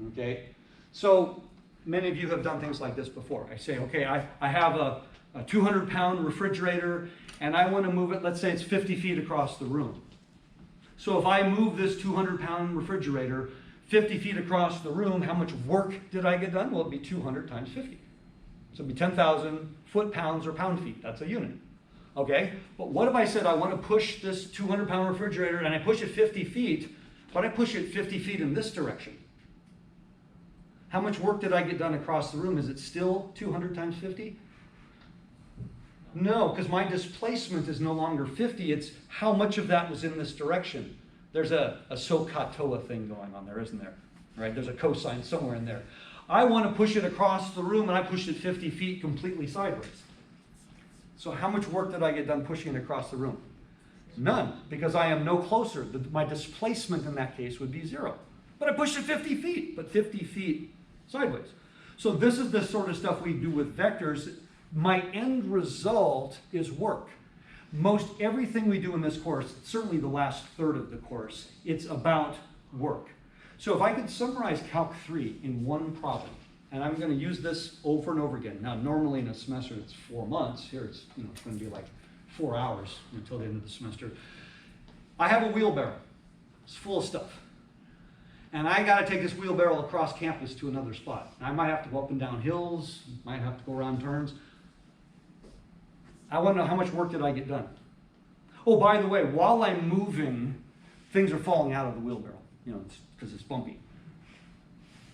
Okay? So many of you have done things like this before. I say, okay, I have a 200-pound refrigerator, and I want to move it, let's say it's 50 feet across the room. So if I move this 200-pound refrigerator 50 feet across the room, how much work did I get done? Well, it'd be 200 times 50. So it'd be 10,000 foot-pounds or pound-feet. That's a unit. Okay? But what if I said I want to push this 200-pound refrigerator, and I push it 50 feet, but I push it 50 feet in this direction? How much work did I get done across the room? Is it still 200 times 50? No, because my displacement is no longer 50. It's how much of that was in this direction. There's a SOHCAHTOA thing going on there, isn't there? Right? There's a cosine somewhere in there. I want to push it across the room, and I pushed it 50 feet completely sideways. So how much work did I get done pushing it across the room? None, because I am no closer. My displacement in that case would be 0. But I pushed it 50 feet, but 50 feet sideways. So this is the sort of stuff we do with vectors. My end result is work. Most everything we do in this course, certainly the last third of the course, it's about work. So if I could summarize Calc 3 in one problem, and I'm going to use this over and over again. Now, normally in a semester it's 4 months. Here it's going to be like 4 hours until the end of the semester. I have a wheelbarrow. It's full of stuff. And I got to take this wheelbarrow across campus to another spot. And I might have to go up and down hills, might have to go around turns. I want to know, how much work did I get done? Oh, by the way, while I'm moving, things are falling out of the wheelbarrow, because it's bumpy.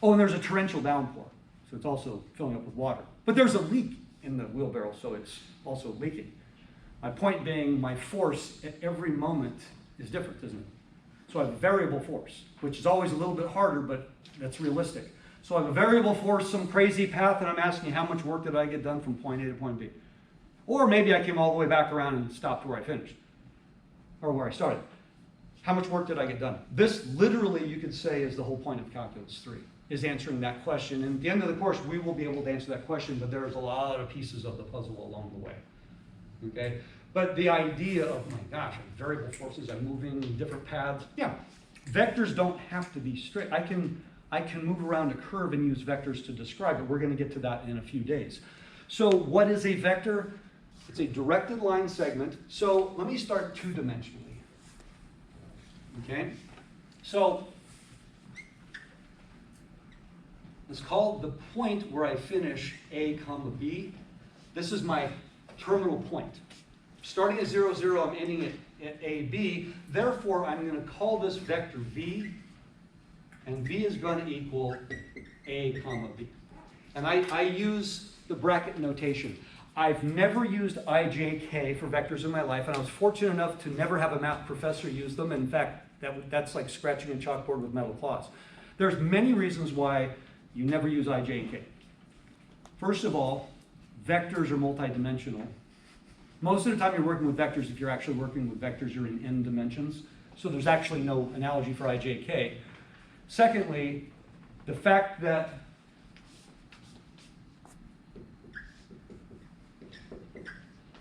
Oh, and there's a torrential downpour, so it's also filling up with water. But there's a leak in the wheelbarrow, so it's also leaking. My point being, my force at every moment is different, isn't it? So I have a variable force, which is always a little bit harder, but that's realistic. So I have a variable force, some crazy path, and I'm asking how much work did I get done from point A to point B? Or maybe I came all the way back around and stopped where I finished, or where I started. How much work did I get done? This literally, you could say, is the whole point of Calculus 3, is answering that question. And at the end of the course, we will be able to answer that question, but there's a lot of pieces of the puzzle along the way. Okay? But the idea of, my gosh, variable forces, I'm moving different paths. Yeah, vectors don't have to be straight. I can I can move around a curve and use vectors to describe it. We're going to get to that in a few days. So what is a vector? It's a directed line segment. So let me start two-dimensionally. Okay? So it's called the point where I finish A comma B. This is my terminal point. Starting at 0, 0, I'm ending at A, B. Therefore, I'm going to call this vector V, and V is going to equal A comma B. And I use the bracket notation. I've never used IJK for vectors in my life, and I was fortunate enough to never have a math professor use them. In fact, that's like scratching a chalkboard with metal claws. There's many reasons why you never use IJK. First of all, vectors are multidimensional. Most of the time you're working with vectors, if you're actually working with vectors, you're in n dimensions. So there's actually no analogy for IJK. Secondly, the fact that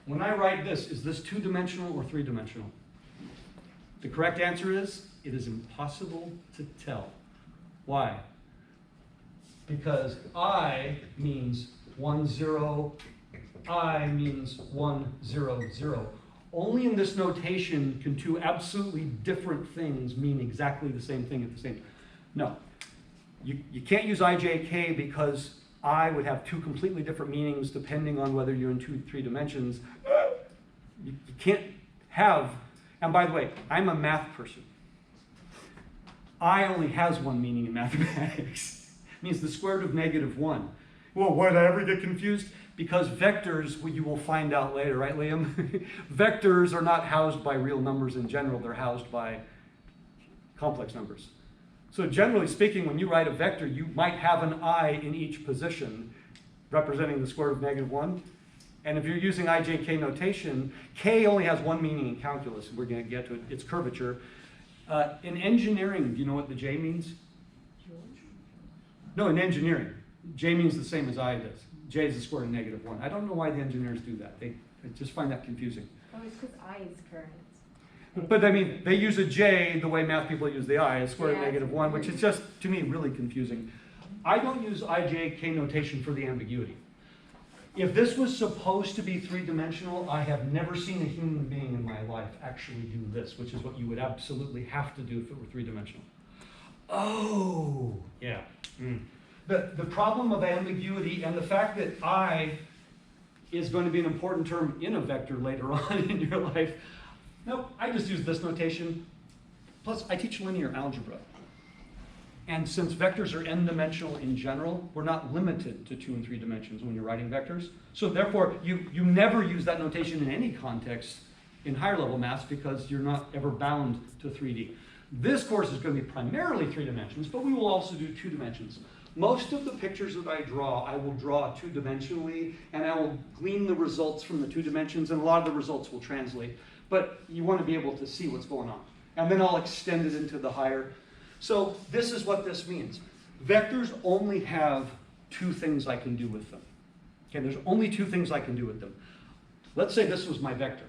when I write this, is this two-dimensional or three-dimensional? The correct answer is, it is impossible to tell. Why? Because I means 1, 0, I means 1, 0, 0. Only in this notation can two absolutely different things mean exactly the same thing at the same time. No. You can't use IJK because I would have two completely different meanings depending on whether you're in 2, 3 dimensions. You can't have, and by the way, I'm a math person. I only has one meaning in mathematics. It means the square root of -1. Well, why did I ever get confused? Because vectors, well, you will find out later, right, Liam? Vectors are not housed by real numbers in general. They're housed by complex numbers. So generally speaking, when you write a vector, you might have an I in each position representing the square root of -1. And if you're using IJK notation, K only has one meaning in calculus. We're going to get to it. It's curvature. In engineering, do you know what the J means? No, in engineering. J means the same as I does. J is the square root of -1. I don't know why the engineers do that. I just find that confusing. Oh, it's because I is current. But I mean, they use a J the way math people use the I, a square root Yeah. of -1, which is just, to me, really confusing. I don't use IJK notation for the ambiguity. If this was supposed to be three-dimensional, I have never seen a human being in my life actually do this, which is what you would absolutely have to do if it were three-dimensional. Oh, yeah. The problem of ambiguity and the fact that I is going to be an important term in a vector later on in your life. Nope, I just use this notation. Plus, I teach linear algebra. And since vectors are n-dimensional in general, we're not limited to 2 and 3 dimensions when you're writing vectors. So therefore, you never use that notation in any context in higher level maths because you're not ever bound to 3D. This course is going to be primarily 3 dimensions, but we will also do 2 dimensions. Most of the pictures that I will draw 2-dimensionally, and I will glean the results from the 2 dimensions, and a lot of the results will translate. But you want to be able to see what's going on. And then I'll extend it into the higher. So this is what this means. Vectors only have 2 things I can do with them. Okay, there's only 2 things I can do with them. Let's say this was my vector.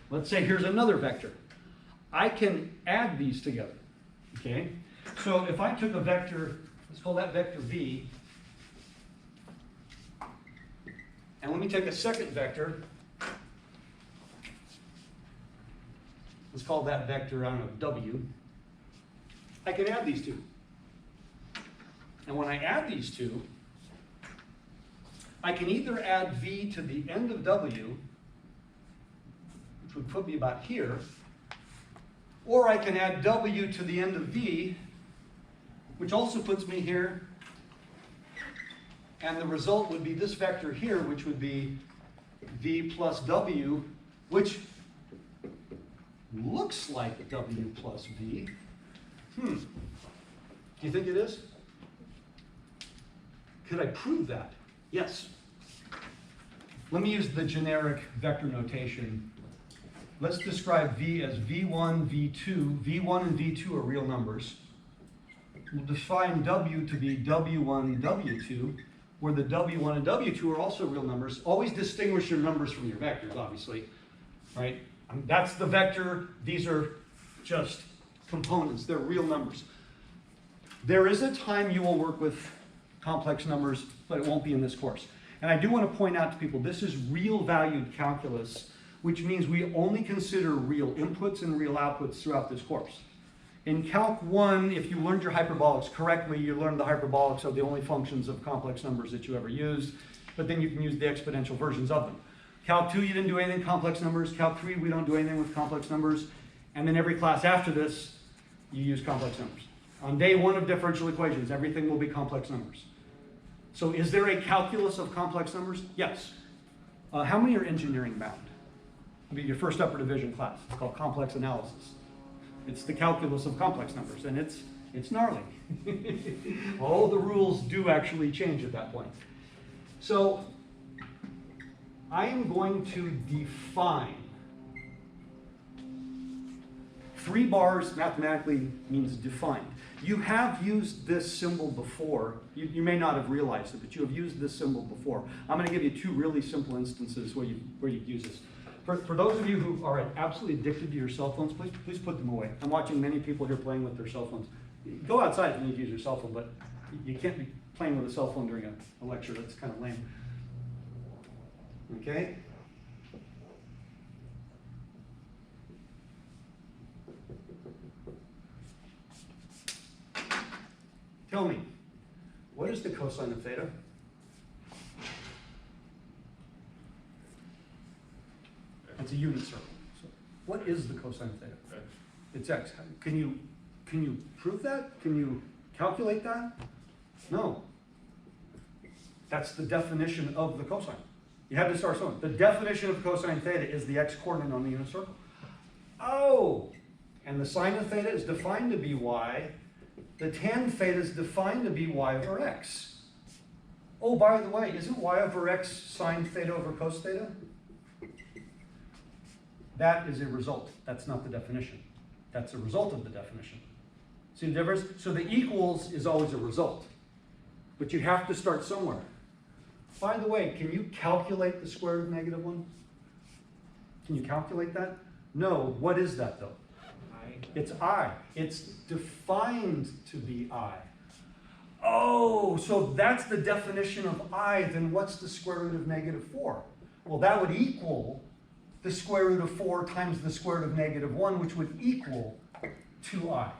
Let's say here's another vector. I can add these together. Okay, so if I took a vector, let's call that vector V, and let me take a second vector, let's call that vector, I don't know, W, I can add these 2. And when I add these 2, I can either add V to the end of W, which would put me about here, or I can add W to the end of V, which also puts me here. And the result would be this vector here, which would be V plus W, which looks like W plus V. Do you think it is? Could I prove that? Yes. Let me use the generic vector notation. Let's describe V as V1, V2. V1 and V2 are real numbers. We'll define W to be W1, W2, where the W1 and W2 are also real numbers. Always distinguish your numbers from your vectors, obviously. Right? That's the vector. These are just components. They're real numbers. There is a time you will work with complex numbers, but it won't be in this course. And I do want to point out to people, this is real valued calculus, which means we only consider real inputs and real outputs throughout this course. In Calc 1, if you learned your hyperbolics correctly, you learned the hyperbolics are the only functions of complex numbers that you ever used, but then you can use the exponential versions of them. Calc 2, you didn't do anything with complex numbers. Calc 3, we don't do anything with complex numbers. And then every class after this, you use complex numbers. On day 1 of differential equations, everything will be complex numbers. So is there a calculus of complex numbers? Yes. How many are engineering bound? It'll be your first upper division class. It's called complex analysis. It's the calculus of complex numbers, and it's gnarly. All the rules do actually change at that point. So I am going to define. 3 bars mathematically means defined. You have used this symbol before. You may not have realized it, but you have used this symbol before. I'm going to give you 2 really simple instances where you use this. For those of you who are absolutely addicted to your cell phones, please put them away. I'm watching many people here playing with their cell phones. Go outside if you need to use your cell phone, but you can't be playing with a cell phone during a lecture. That's kind of lame. Okay? Tell me, what is the cosine of theta? It's a unit circle. So what is the cosine of theta? X. It's x. Can you prove that? Can you calculate that? No. That's the definition of the cosine. You have to start somewhere. The definition of cosine theta is the x-coordinate on the unit circle. Oh, and the sine of theta is defined to be y. The tan theta is defined to be y over x. Oh, by the way, isn't y over x sine theta over cos theta? That is a result. That's not the definition. That's a result of the definition. See the difference? So the equals is always a result. But you have to start somewhere. By the way, can you calculate the square root of -1? Can you calculate that? No. What is that, though? It's I. It's defined to be I. Oh, so that's the definition of I. Then what's the square root of -4? Well, that would equal the square root of 4 times the square root of -1, which would equal 2I.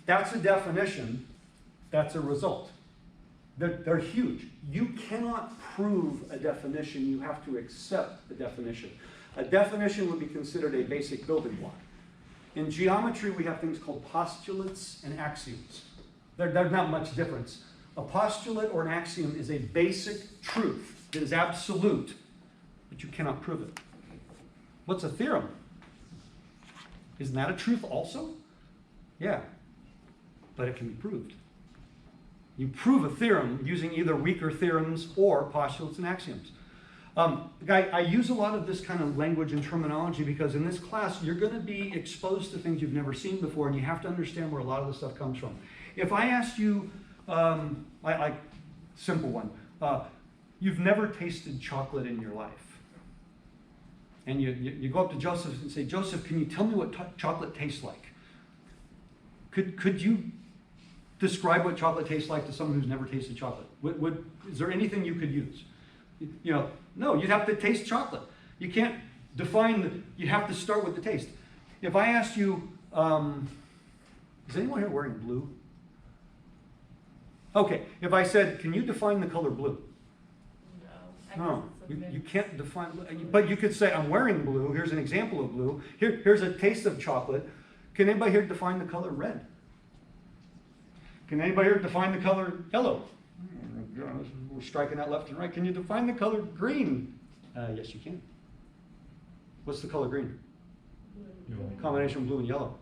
That's a definition. That's a result. They're huge. You cannot prove a definition. You have to accept the definition. A definition would be considered a basic building block. In geometry, we have things called postulates and axioms. There's not much difference. A postulate or an axiom is a basic truth that is absolute, but you cannot prove it. What's a theorem? Isn't that a truth also? Yeah, but it can be proved. You prove a theorem using either weaker theorems or postulates and axioms. I use a lot of this kind of language and terminology because in this class, you're going to be exposed to things you've never seen before, and you have to understand where a lot of this stuff comes from. If I asked you, simple one, you've never tasted chocolate in your life, and you go up to Joseph and say, Joseph, can you tell me what chocolate tastes like? Could you describe what chocolate tastes like to someone who's never tasted chocolate? Is there anything you could use? No, you'd have to taste chocolate. You can't define, you have to start with the taste. If I asked you, is anyone here wearing blue? Okay, if I said, can you define the color blue? No, you can't define, but you could say, I'm wearing blue, here's an example of blue, here's a taste of chocolate. Can anybody here define the color red? Can anybody here define the color yellow? We're striking out left and right. Can you define the color green? Yes, you can. What's the color green? Combination of blue and yellow.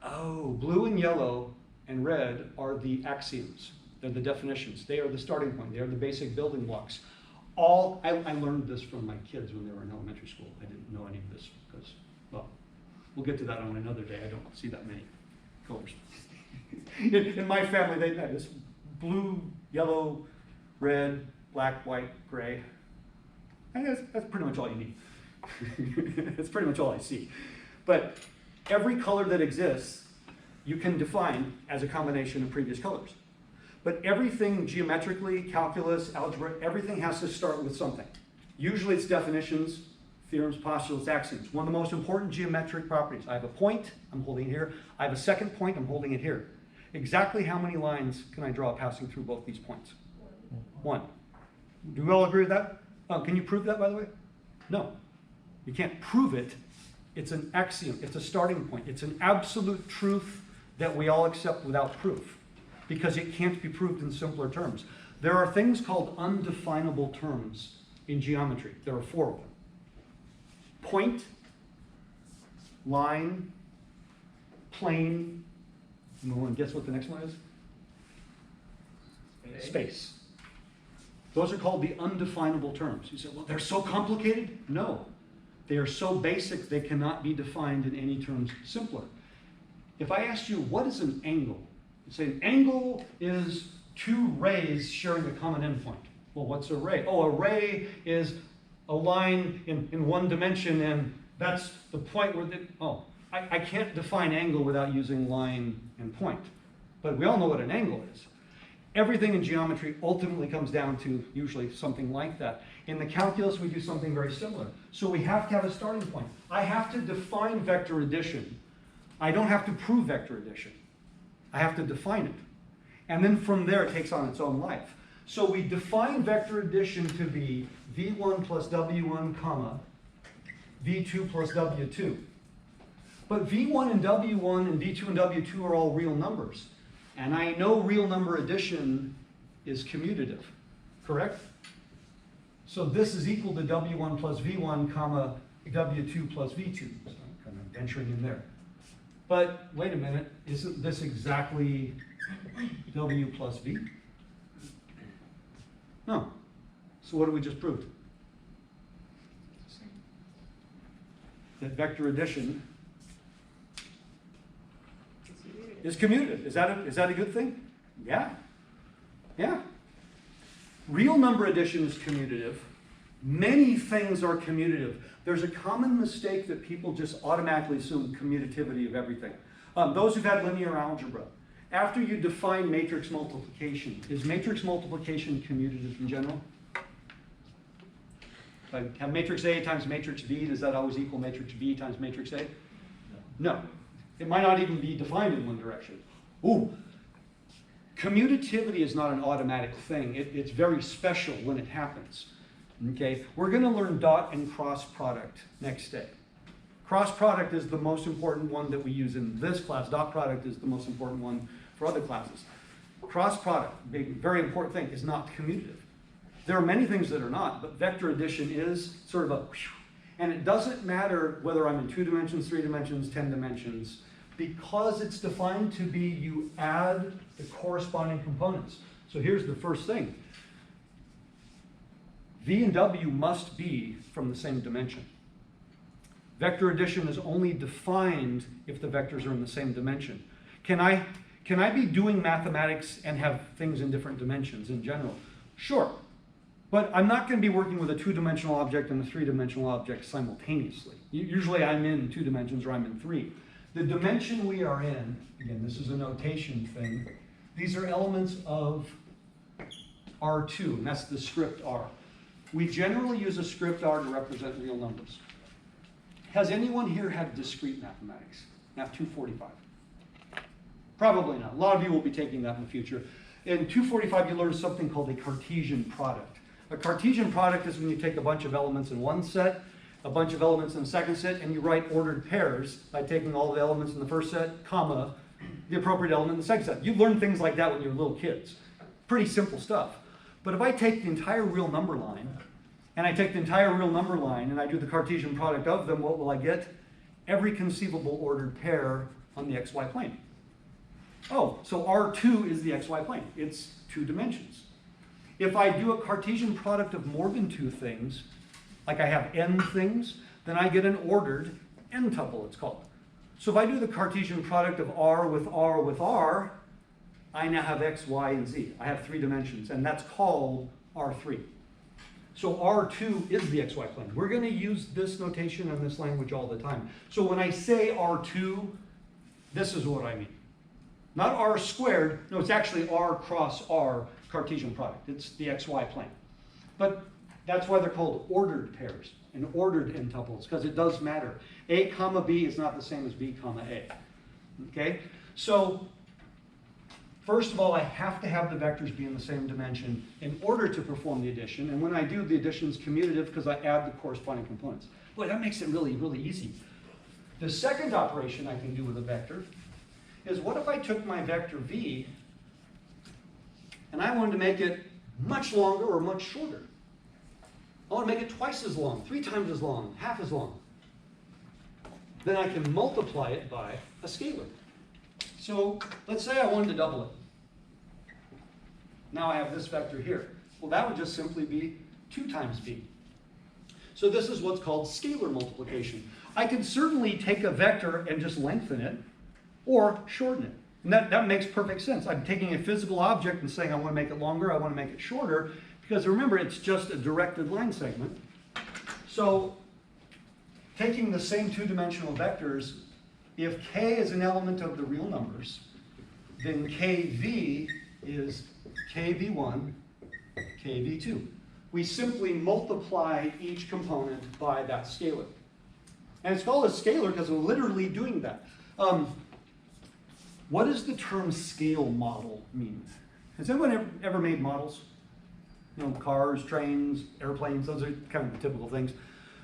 Oh, blue and yellow and red are the axioms. They're the definitions. They are the starting point. They are the basic building blocks. I learned this from my kids when they were in elementary school. I didn't know any of this because, well, we'll get to that on another day. I don't see that many colors. In my family, they had this blue, yellow, red, black, white, gray. And that's pretty much all you need. That's pretty much all I see. But Every color that exists, you can define as a combination of previous colors. But everything geometrically, calculus, algebra, everything has to start with something. Usually it's definitions, theorems, postulates, axioms. One of the most important geometric properties. I have a point, I'm holding it here. I have a second point, I'm holding it here. Exactly how many lines can I draw passing through both these points? One. Do we all agree with that? Can you prove that, by the way? No. You can't prove it. It's an axiom. It's a starting point. It's an absolute truth that we all accept without proof, because it can't be proved in simpler terms. There are things called undefinable terms in geometry. There are 4 of them. Point, line, plane, and guess what the next one is? Space. Those are called the undefinable terms. You say, well, they're so complicated? No. They are so basic they cannot be defined in any terms simpler. If I asked you, what is an angle? You say an angle is 2 rays sharing a common endpoint. Well, what's a ray? Oh, a ray is a line in 1 dimension, and that's the point where I can't define angle without using line and point. But we all know what an angle is. Everything in geometry ultimately comes down to usually something like that. In the calculus, we do something very similar. So we have to have a starting point. I have to define vector addition. I don't have to prove vector addition. I have to define it. And then from there, it takes on its own life. So we define vector addition to be v1 plus w1, comma, v2 plus w2. But v1 and w1 and v2 and w2 are all real numbers. And I know real number addition is commutative, correct? So this is equal to w1 plus v1, comma, w2 plus v2. So I'm kind of venturing in there. But wait a minute, isn't this exactly w plus v? No. So what did we just prove? That vector addition is commutative. Is that a good thing? Yeah. Yeah. Real number addition is commutative. Many things are commutative. There's a common mistake that people just automatically assume commutativity of everything. Those who've had linear algebra, after you define matrix multiplication, is matrix multiplication commutative in general? If I have matrix A times matrix B, does that always equal matrix B times matrix A? No. It might not even be defined in one direction. Ooh, commutativity is not an automatic thing. It's very special when it happens. Okay, we're going to learn dot and cross product next day. Cross product is the most important one that we use in this class. Dot product is the most important one for other classes. Cross product, big, very important thing, is not commutative. There are many things that are not, but vector addition is sort of a whew. And it doesn't matter whether I'm in 2 dimensions, 3 dimensions, 10 dimensions, because it's defined to be you add the corresponding components. So here's the first thing. V and W must be from the same dimension. Vector addition is only defined if the vectors are in the same dimension. Can I be doing mathematics and have things in different dimensions in general? Sure. But I'm not going to be working with a 2-dimensional object and a 3-dimensional object simultaneously. Usually I'm in 2 dimensions or I'm in 3. The dimension we are in, again, this is a notation thing, these are elements of R2, and that's the script R. We generally use a script R to represent real numbers. Has anyone here had discrete mathematics? Math 245? Probably not. A lot of you will be taking that in the future. In 245, you learn something called a Cartesian product. A Cartesian product is when you take a bunch of elements in one set, a bunch of elements in the second set, and you write ordered pairs by taking all the elements in the first set, comma, the appropriate element in the second set. You learn things like that when you're little kids. Pretty simple stuff. But if I take the entire real number line, and I take the entire real number line, and I do the Cartesian product of them, what will I get? Every conceivable ordered pair on the xy plane. Oh, so R2 is the xy plane. It's 2 dimensions. If I do a Cartesian product of more than 2 things, like I have n things, then I get an ordered n-tuple, it's called. So if I do the Cartesian product of R with R with R, I now have x, y, and z. I have 3 dimensions, and that's called R3. So R2 is the xy plane. We're going to use this notation and this language all the time. So when I say R2, this is what I mean. Not R squared, no, it's actually R cross R Cartesian product. It's the xy plane. But that's why they're called ordered pairs and ordered n-tuples, because it does matter. A comma B is not the same as B comma A. Okay? So first of all, I have to have the vectors be in the same dimension in order to perform the addition. And when I do, the addition is commutative because I add the corresponding components. Boy, that makes it really, really easy. The second operation I can do with a vector is, what if I took my vector v and I wanted to make it much longer or much shorter? I want to make it twice as long, 3 times as long, half as long. Then I can multiply it by a scalar. So let's say I wanted to double it. Now I have this vector here. Well, that would just simply be 2 times v. So this is what's called scalar multiplication. I can certainly take a vector and just lengthen it or shorten it. And that makes perfect sense. I'm taking a physical object and saying I want to make it longer, I want to make it shorter, because remember, it's just a directed line segment. So taking the same 2-dimensional vectors, if k is an element of the real numbers, then kv is kv1, kv2. We simply multiply each component by that scalar. And it's called a scalar because we're literally doing that. What does the term scale model mean? Has anyone ever made models? You know, cars, trains, airplanes, those are kind of the typical things.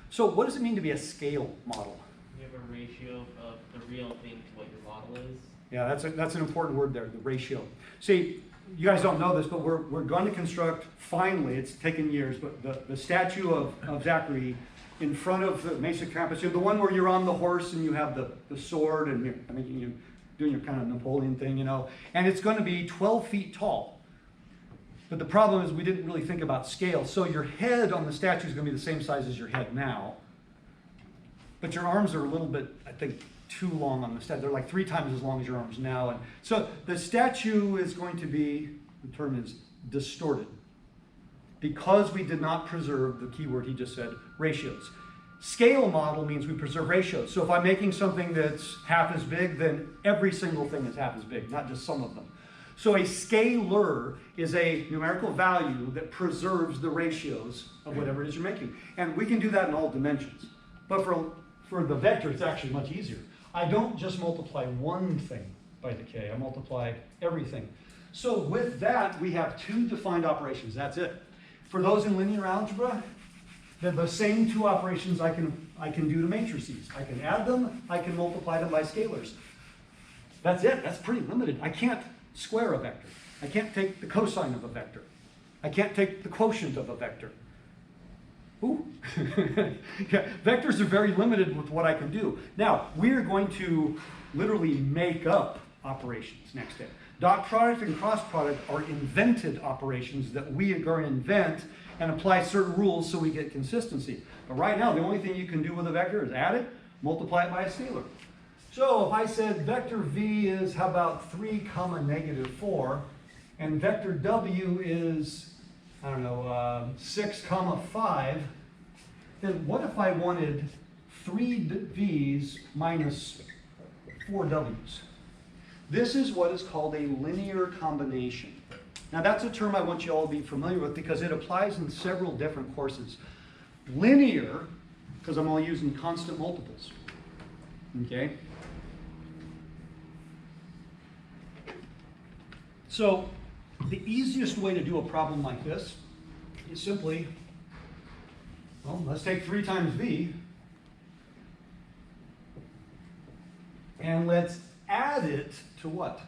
So what does it mean to be a scale model? You have a ratio of the real thing to what your model is. Yeah, that's an important word there, the ratio. See, you guys don't know this, but we're going to construct, finally, it's taken years, but the statue of Zachary in front of the Mesa campus, you know, the one where you're on the horse and you have the sword and you're doing your kind of Napoleon thing, you know, and it's going to be 12 feet tall. But the problem is we didn't really think about scale. So your head on the statue is going to be the same size as your head now. But your arms are a little bit, I think, too long on the statue. They're like 3 times as long as your arms now. And so the statue is going to be, the term is distorted, because we did not preserve the key word he just said, ratios. Scale model means we preserve ratios. So if I'm making something that's half as big, then every single thing is half as big, not just some of them. So a scalar is a numerical value that preserves the ratios of whatever it is you're making. And we can do that in all dimensions. But for the vector, it's actually much easier. I don't just multiply one thing by the k, I multiply everything. So with that, we have 2 defined operations, that's it. For those in linear algebra, they're the same 2 operations I can do to matrices. I can add them, I can multiply them by scalars. That's it, that's pretty limited. I can't square a vector. I can't take the cosine of a vector. I can't take the quotient of a vector. Ooh. Yeah, vectors are very limited with what I can do. Now, we're going to literally make up operations next day. Dot product and cross product are invented operations that we are going to invent and apply certain rules so we get consistency. But right now, the only thing you can do with a vector is add it, multiply it by a scalar. So if I said vector v is, how about 3 comma negative 4, and vector w is, I don't know, 6 comma 5, then what if I wanted 3 v's minus 4 w's? This is what is called a linear combination. Now that's a term I want you all to be familiar with because it applies in several different courses. Linear, because I'm only using constant multiples. Okay? So the easiest way to do a problem like this is simply, well, let's take 3 times v, and let's add it to what?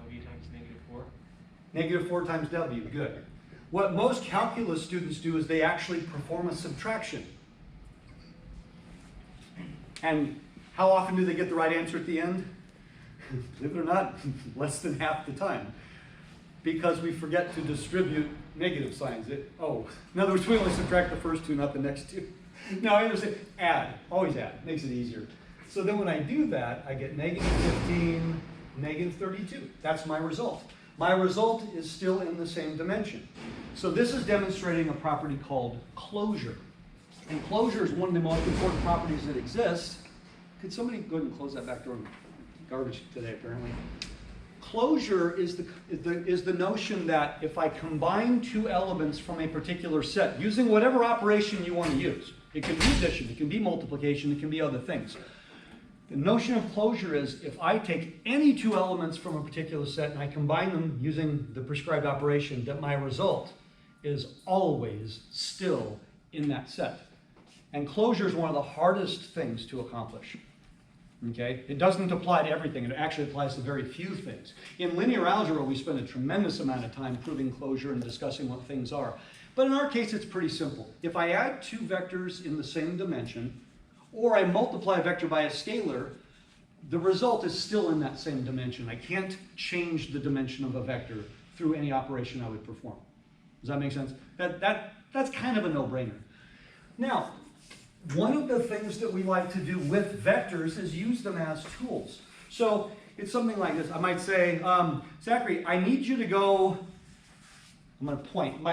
W times -4. Negative 4 times w, good. What most calculus students do is they actually perform a subtraction. And how often do they get the right answer at the end? Believe it or not, less than half the time. Because we forget to distribute negative signs. In other words, we only subtract the first 2, not the next 2. No, I understand. Add, always add, makes it easier. So then when I do that, I get -15, -32. That's my result. my result is still in the same dimension. So this is demonstrating a property called closure. And closure is one of the most important properties that exists. Could somebody go ahead and close that back door? Garbage today, apparently. Closure is the notion that if I combine two elements from a particular set, using whatever operation you want to use, it can be addition, it can be multiplication, it can be other things. The notion of closure is if I take any two elements from a particular set and I combine them using the prescribed operation, that my result is always still in that set. And closure is one of the hardest things to accomplish. Okay? It doesn't apply to everything. It actually applies to very few things. In linear algebra, we spend a tremendous amount of time proving closure and discussing what things are. But in our case, it's pretty simple. If I add two vectors in the same dimension, or I multiply a vector by a scalar, the result is still in that same dimension. I can't change the dimension of a vector through any operation I would perform. Does that make sense? That's kind of a no-brainer. Now, one of the things that we like to do with vectors is use them as tools. So it's something like this. I might say, Zachary, I need you to go, I'm going to point,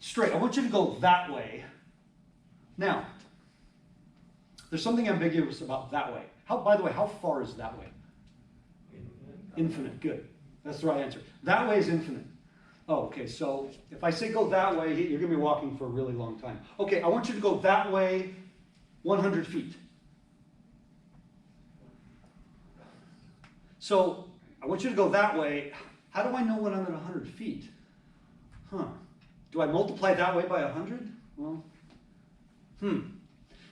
straight. I want you to go that way. Now, there's something ambiguous about that way. By the way, how far is that way? Infinite. Good. That's the right answer. That way is infinite. Oh, okay. So if I say go that way, you're going to be walking for a really long time. Okay, I want you to go that way 100 feet. So I want you to go that way. How do I know when I'm at 100 feet? Do I multiply that way by 100? Well,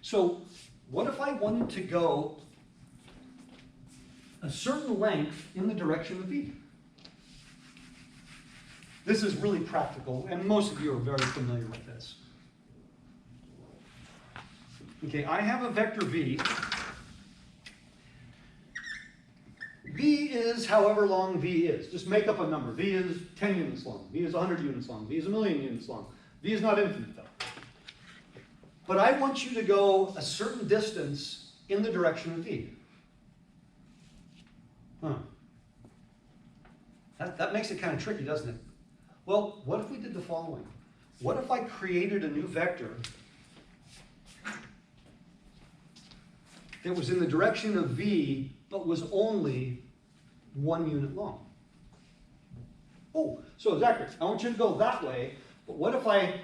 So what if I wanted to go a certain length in the direction of v? This is really practical, and most of you are very familiar with this. Okay, I have a vector v. V is however long v is. Just make up a number. V is 10 units long. V is 100 units long. V is 1,000,000 units long. V is not infinite, though. But I want you to go a certain distance in the direction of v. That makes it kind of tricky, doesn't it? Well, what if we did the following? What if I created a new vector that was in the direction of v, but was only 1 unit long? Oh, so Zachary, I want you to go that way, but what if I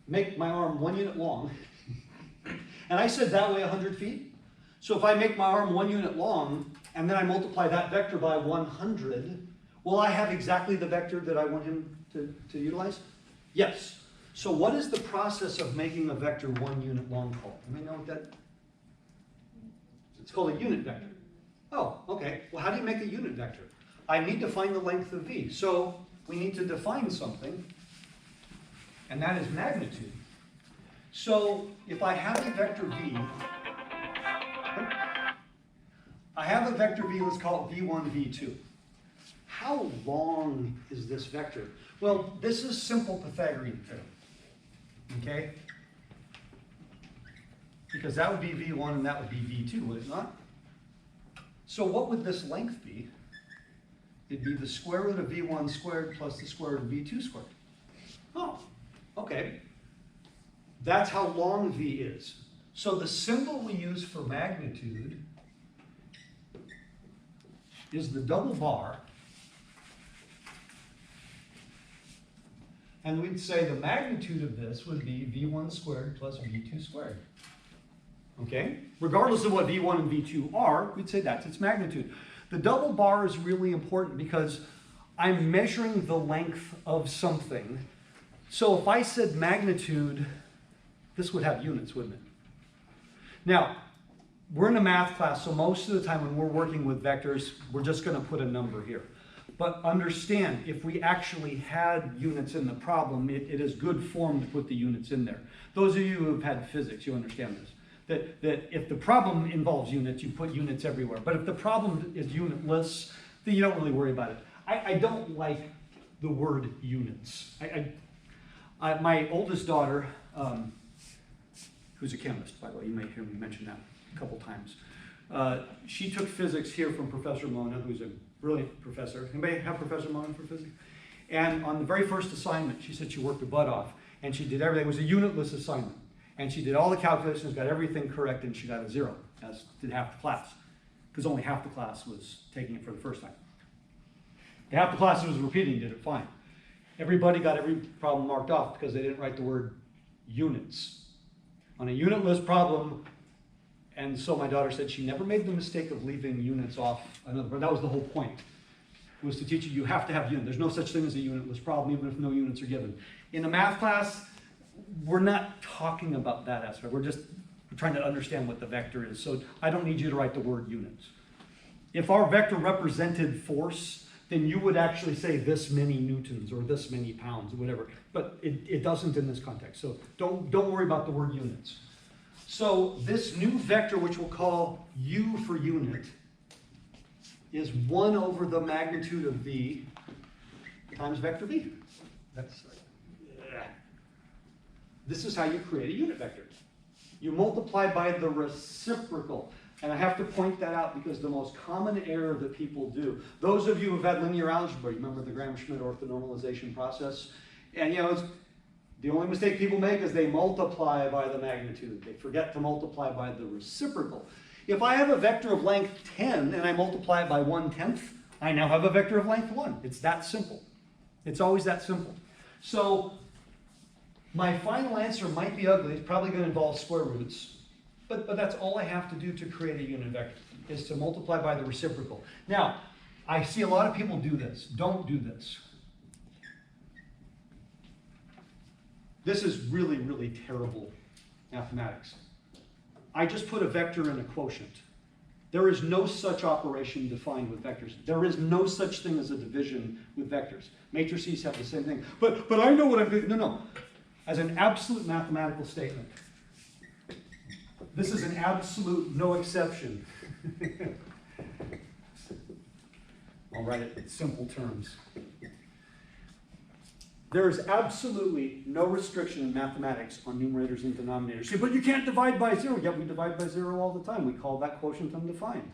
make my arm 1 unit long, and I said that way 100 feet? So if I make my arm 1 unit long, and then I multiply that vector by 100, will I have exactly the vector that I want him to utilize? Yes. So what is the process of making a vector 1 unit long called? Anybody know what that? It's called a unit vector. Oh, okay. Well, how do you make a unit vector? I need to find the length of v. So we need to define something, and that is magnitude. So if I have a vector v, let's call it v1, v2. How long is this vector? Well, this is simple Pythagorean theorem. Okay? Because that would be v1 and that would be v2, would it not? So what would this length be? It'd be the square root of v1 squared plus the square root of v2 squared. Oh, okay. That's how long v is. So the symbol we use for magnitude is the double bar. And we'd say the magnitude of this would be v1 squared plus v2 squared. Okay? Regardless of what v1 and v2 are, we'd say that's its magnitude. The double bar is really important because I'm measuring the length of something. So if I said magnitude, this would have units, wouldn't it? Now, we're in a math class, so most of the time when we're working with vectors, we're just going to put a number here. But understand, if we actually had units in the problem, it is good form to put the units in there. Those of you who have had physics, you understand this. That if the problem involves units, you put units everywhere. But if the problem is unitless, then you don't really worry about it. I don't like the word units. My oldest daughter, who's a chemist, by the way, you may hear me mention that a couple times. She took physics here from Professor Mona, who's a Brilliant professor. Anybody have Professor Monin for physics? And on the very first assignment, she said she worked her butt off, and she did everything. It was a unitless assignment. And she did all the calculations, got everything correct, and she got a 0, as did half the class, because only half the class was taking it for the first time. Half the class was repeating, did it fine. Everybody got every problem marked off because they didn't write the word units. On a unitless problem, and so my daughter said she never made the mistake of leaving units off another, but that was the whole point, was to teach you have to have units. There's no such thing as a unitless problem, even if no units are given. In a math class, we're not talking about that aspect. We're trying to understand what the vector is. So I don't need you to write the word units. If our vector represented force, then you would actually say this many newtons or this many pounds or whatever. But it doesn't in this context. So don't worry about the word units. So this new vector, which we'll call u for unit, is 1 over the magnitude of v times vector v. This is how you create a unit vector. You multiply by the reciprocal. And I have to point that out because the most common error that people do, those of you who have had linear algebra, you remember the Gram-Schmidt orthonormalization process? And the only mistake people make is they multiply by the magnitude. They forget to multiply by the reciprocal. If I have a vector of length 10 and I multiply it by 1/10, I now have a vector of length 1. It's that simple. It's always that simple. So my final answer might be ugly. It's probably going to involve square roots. But that's all I have to do to create a unit vector, is to multiply by the reciprocal. Now, I see a lot of people do this. Don't do this. This is really, really terrible mathematics. I just put a vector in a quotient. There is no such operation defined with vectors. There is no such thing as a division with vectors. Matrices have the same thing. But I know what I'm doing. No. As an absolute mathematical statement, this is an absolute no exception. I'll write it in simple terms. There is absolutely no restriction in mathematics on numerators and denominators. Say, but you can't divide by 0. Yeah, we divide by 0 all the time. We call that quotient undefined.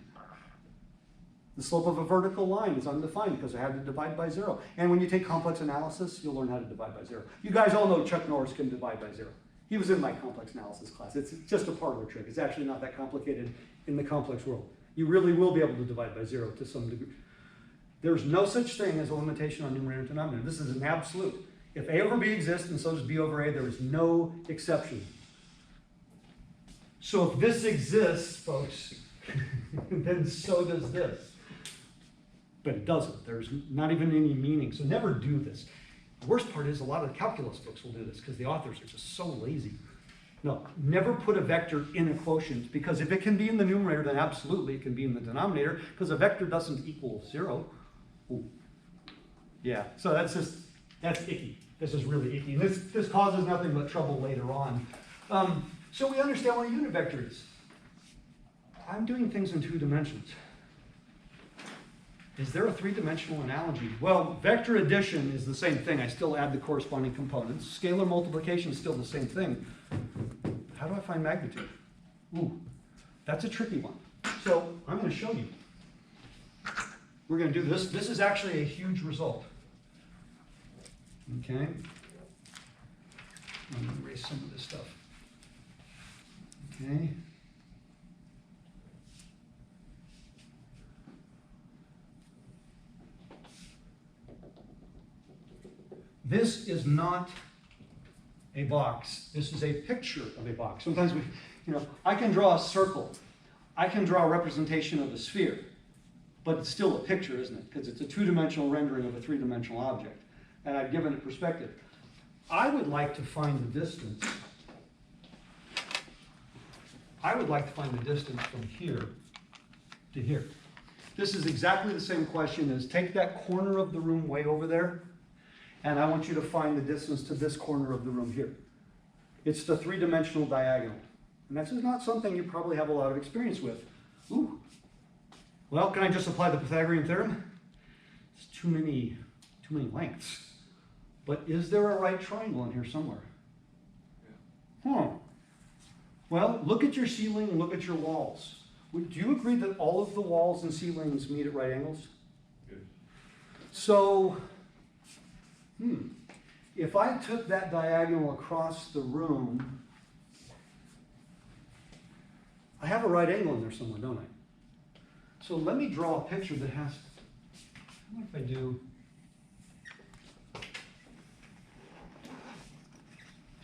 The slope of a vertical line is undefined because I had to divide by 0. And when you take complex analysis, you'll learn how to divide by 0. You guys all know Chuck Norris can divide by 0. He was in my complex analysis class. It's just a parlor trick. It's actually not that complicated in the complex world. You really will be able to divide by 0 to some degree. There's no such thing as a limitation on numerator and denominator. This is an absolute. If A over B exists and so does B over A, there is no exception. So if this exists, folks, then so does this. But it doesn't. There's not even any meaning. So never do this. The worst part is a lot of the calculus books will do this because the authors are just so lazy. No, never put a vector in a quotient, because if it can be in the numerator, then absolutely it can be in the denominator, because a vector doesn't equal 0. Ooh. Yeah, so that's icky. This is really icky. And this causes nothing but trouble later on. So we understand what a unit vector is. I'm doing things in 2 dimensions. Is there a 3-dimensional analogy? Well, vector addition is the same thing. I still add the corresponding components. Scalar multiplication is still the same thing. How do I find magnitude? Ooh, that's a tricky one. So I'm going to show you. We're going to do this. This is actually a huge result. Okay. I'm going to erase some of this stuff. Okay. This is not a box. This is a picture of a box. Sometimes I can draw a circle. I can draw a representation of a sphere, but it's still a picture, isn't it? Because it's a 2-dimensional rendering of a 3-dimensional object, and I've given it perspective. I would like to find the distance. I would like to find the distance from here to here. This is exactly the same question as take that corner of the room way over there, and I want you to find the distance to this corner of the room here. It's the 3-dimensional diagonal. And this is not something you probably have a lot of experience with. Ooh. Well, can I just apply the Pythagorean Theorem? It's too many lengths. But is there a right triangle in here somewhere? Yeah. Well, look at your ceiling and look at your walls. Do you agree that all of the walls and ceilings meet at right angles? So, if I took that diagonal across the room, I have a right angle in there somewhere, don't I? So let me draw a picture that has, what if I do?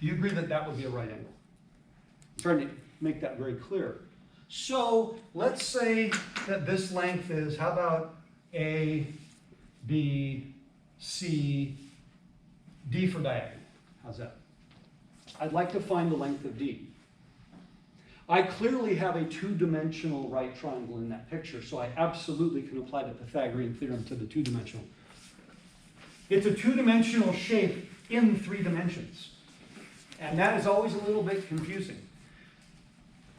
Do you agree that that would be a right angle? I'm trying to make that very clear. So let's say that this length is, how about A, B, C, D for diagonal? How's that? I'd like to find the length of D. I clearly have a two-dimensional right triangle in that picture, so I absolutely can apply the Pythagorean theorem to the two-dimensional. It's a two-dimensional shape in 3 dimensions. And that is always a little bit confusing.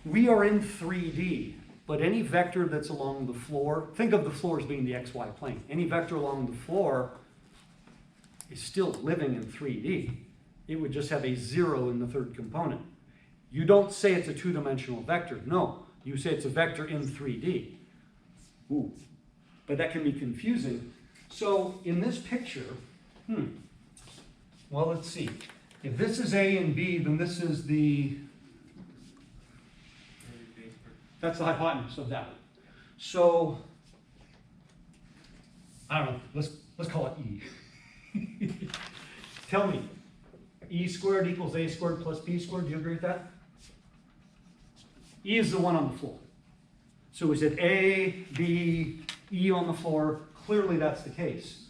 We are in 3D, but any vector that's along the floor, think of the floor as being the xy plane. Any vector along the floor is still living in 3D. It would just have a 0 in the 3rd component. You don't say it's a two-dimensional vector. No, you say it's a vector in 3D. Ooh, but that can be confusing. So in this picture, well, let's see. If this is A and B, then this is that's the hypotenuse of that one. So, I don't know, let's call it E. Tell me, E squared equals A squared plus B squared, do you agree with that? E is the one on the floor. So is it A, B, E on the floor? Clearly that's the case.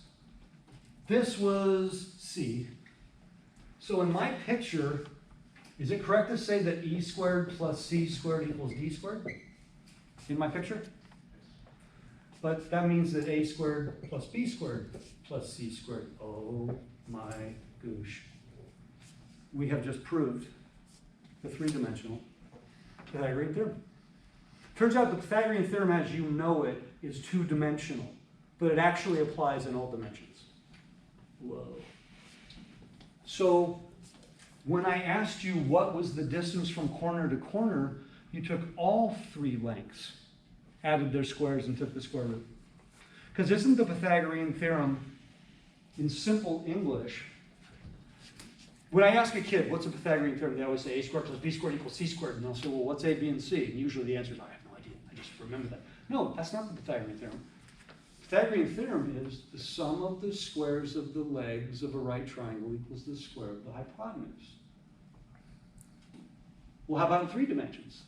This was C. So in my picture, is it correct to say that E squared plus C squared equals D squared? In my picture? But that means that A squared plus B squared plus C squared. Oh my goosh. We have just proved the 3-dimensional Pythagorean theorem. Turns out the Pythagorean theorem as you know it is 2-dimensional, but it actually applies in all dimensions. Whoa. So when I asked you what was the distance from corner to corner, you took all 3 lengths, added their squares, and took the square root. Because isn't the Pythagorean theorem, in simple English, when I ask a kid, what's a Pythagorean theorem, they always say A squared plus B squared equals C squared. And they'll say, well, what's A, B, and C? And usually the answer is, I have no idea. I just remember that. No, that's not the Pythagorean theorem. Pythagorean theorem is the sum of the squares of the legs of a right triangle equals the square of the hypotenuse. Well, how about in 3 dimensions?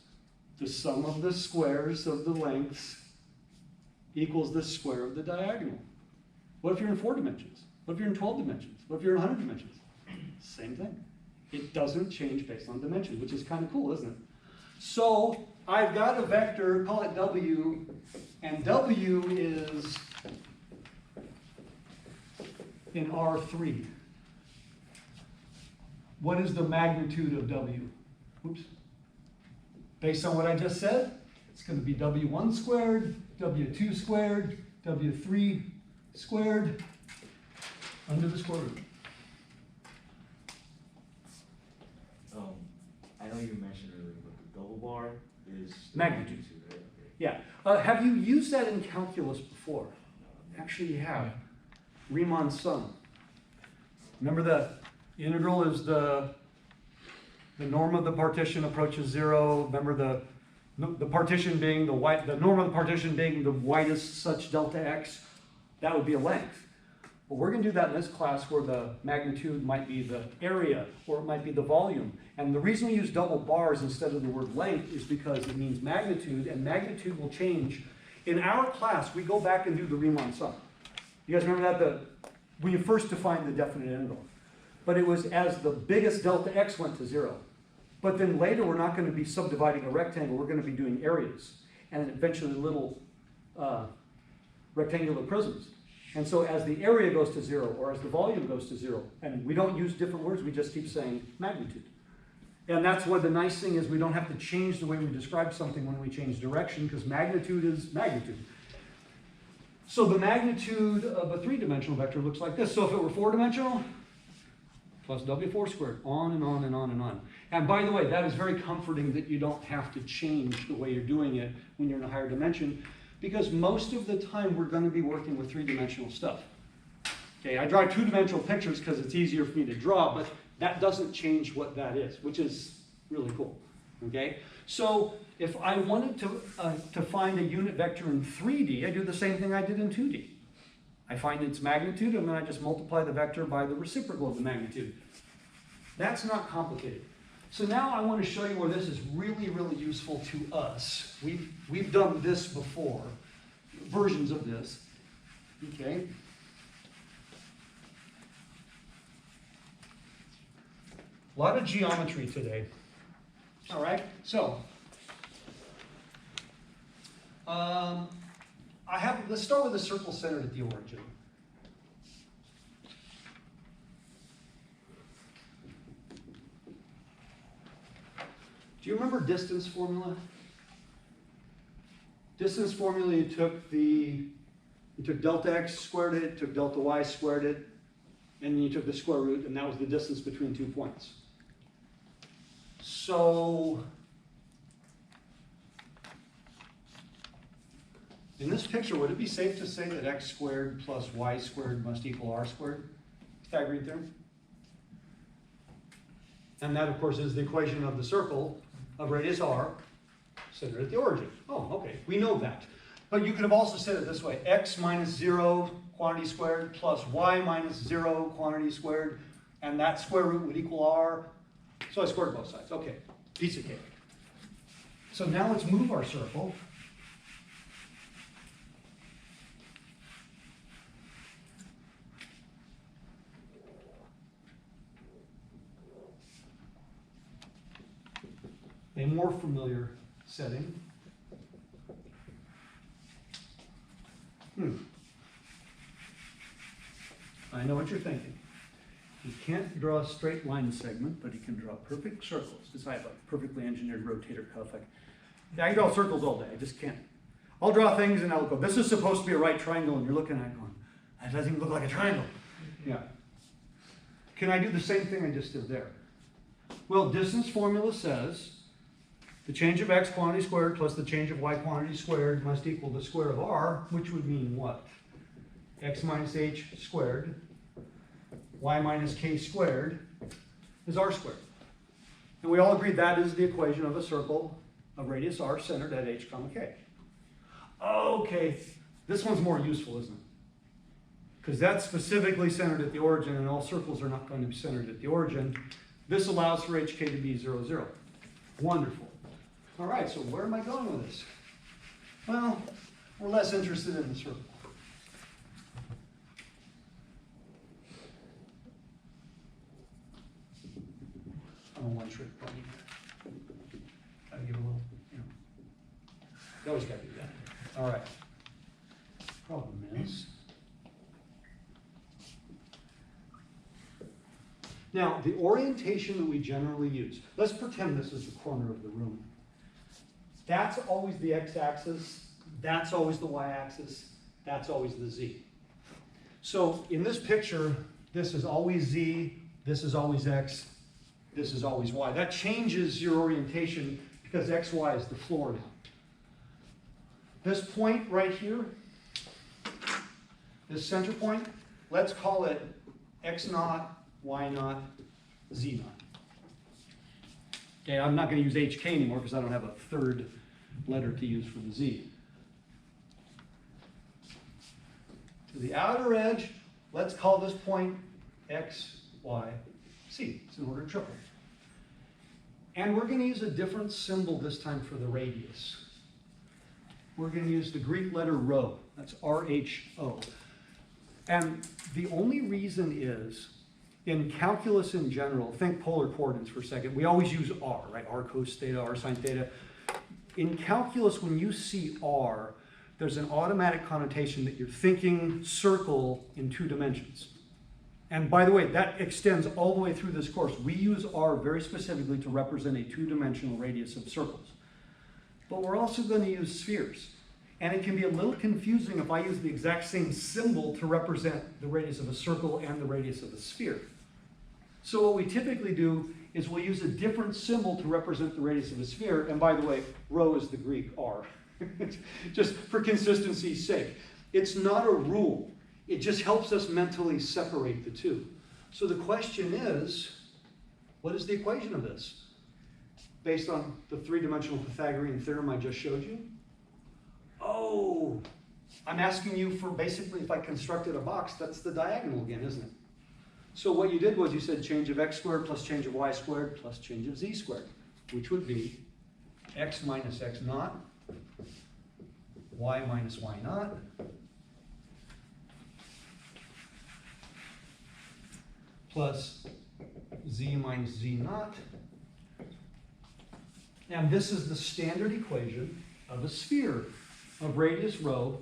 The sum of the squares of the lengths equals the square of the diagonal. What if you're in 4 dimensions? What if you're in 12 dimensions? What if you're in 100 dimensions? Same thing. It doesn't change based on dimension, which is kind of cool, isn't it? So I've got a vector, call it W, and W is in R3. What is the magnitude of W? Oops. Based on what I just said, it's going to be W1 squared, W2 squared, W3 squared, under the square root. I know you mentioned earlier, but the double bar is Magnitude. right? Okay. Yeah. Have you used that in calculus before? Actually, you have. Riemann Sum. Remember the integral is the norm of the partition approaches 0. Remember the partition being the norm of the partition being the widest such delta x. That would be a length. Well, we're going to do that in this class where the magnitude might be the area or it might be the volume. And the reason we use double bars instead of the word length is because it means magnitude, and magnitude will change. In our class, we go back and do the Riemann sum. You guys remember that? When you first defined the definite integral. But it was as the biggest delta x went to 0. But then later, we're not going to be subdividing a rectangle. We're going to be doing areas. And eventually little rectangular prisms. And so as the area goes to 0, or as the volume goes to 0, and we don't use different words, we just keep saying magnitude. And that's what the nice thing is, we don't have to change the way we describe something when we change direction, because magnitude is magnitude. So the magnitude of a 3-dimensional vector looks like this. So if it were 4-dimensional, plus W4 squared, on and on and on and on. And by the way, that is very comforting that you don't have to change the way you're doing it when you're in a higher dimension, because most of the time we're going to be working with 3-dimensional stuff. Okay, I draw two-dimensional pictures because it's easier for me to draw, but that doesn't change what that is, which is really cool. Okay, so if I wanted to find a unit vector in 3D, I do the same thing I did in 2D. I find its magnitude, and then I just multiply the vector by the reciprocal of the magnitude. That's not complicated. So now I want to show you where this is really, really useful to us. We've done this before, versions of this. Okay. A lot of geometry today. All right, so let's start with a circle centered at the origin. Do you remember distance formula? Distance formula, you took delta x, squared it, took delta y, squared it, and then you took the square root, and that was the distance between 2 points. So, in this picture, would it be safe to say that x squared plus y squared must equal r squared? Pythagorean theorem? And that, of course, is the equation of the circle of radius r centered at the origin. Oh, okay, we know that. But you could have also said it this way: x minus 0 quantity squared plus y minus 0 quantity squared, and that square root would equal r. So I squared both sides. Okay, piece of cake. So now let's move our circle. A more familiar setting. I know what you're thinking. You can't draw a straight line segment, but you can draw perfect circles, because I have a perfectly engineered rotator cuff. I can draw circles all day, I just can't. I'll draw things and I'll go, this is supposed to be a right triangle, and you're looking at it going, that doesn't even look like a triangle. Yeah. Can I do the same thing I just did there? Well, distance formula says the change of x quantity squared plus the change of y quantity squared must equal the square of r, which would mean what? X minus h squared, y minus k squared is r squared. And we all agree that is the equation of a circle of radius r centered at h comma k. Okay, this one's more useful, isn't it? Because that's specifically centered at the origin, and all circles are not going to be centered at the origin. This allows for hk to be 0, 0. Wonderful. All right, so where am I going with this? Well, we're less interested in the circle. I'm a one-trick pony. Gotta give a little, you know. You always gotta do that. All right. Problem is, now the orientation that we generally use, let's pretend this is the corner of the room. That's always the x-axis, that's always the y-axis, that's always the z. So in this picture, this is always z, this is always x, this is always y. That changes your orientation because xy is the floor now. This point right here, this center point, let's call it x naught, y naught, z naught. Okay, I'm not going to use hk anymore because I don't have a third letter to use for the z. To the outer edge, let's call this point x, y, c. It's an ordered triple. And we're going to use a different symbol this time for the radius. We're going to use the Greek letter rho. That's R-H-O. And the only reason is, in calculus in general, think polar coordinates for a second. We always use r, right? R cos theta, r sine theta. In calculus, when you see r, there's an automatic connotation that you're thinking circle in 2 dimensions. And by the way, that extends all the way through this course. We use r very specifically to represent a 2-dimensional radius of circles. But we're also going to use spheres. And it can be a little confusing if I use the exact same symbol to represent the radius of a circle and the radius of a sphere. So what we typically do is we'll use a different symbol to represent the radius of a sphere. And by the way, rho is the Greek r. Just for consistency's sake. It's not a rule. It just helps us mentally separate the two. So the question is, what is the equation of this? Based on the three-dimensional Pythagorean theorem I just showed you? Oh, I'm asking you for basically, if I constructed a box, that's the diagonal again, isn't it? So what you did was you said change of x squared plus change of y squared plus change of z squared, which would be x minus x naught, y minus y naught, plus z minus z naught. And this is the standard equation of a sphere of radius rho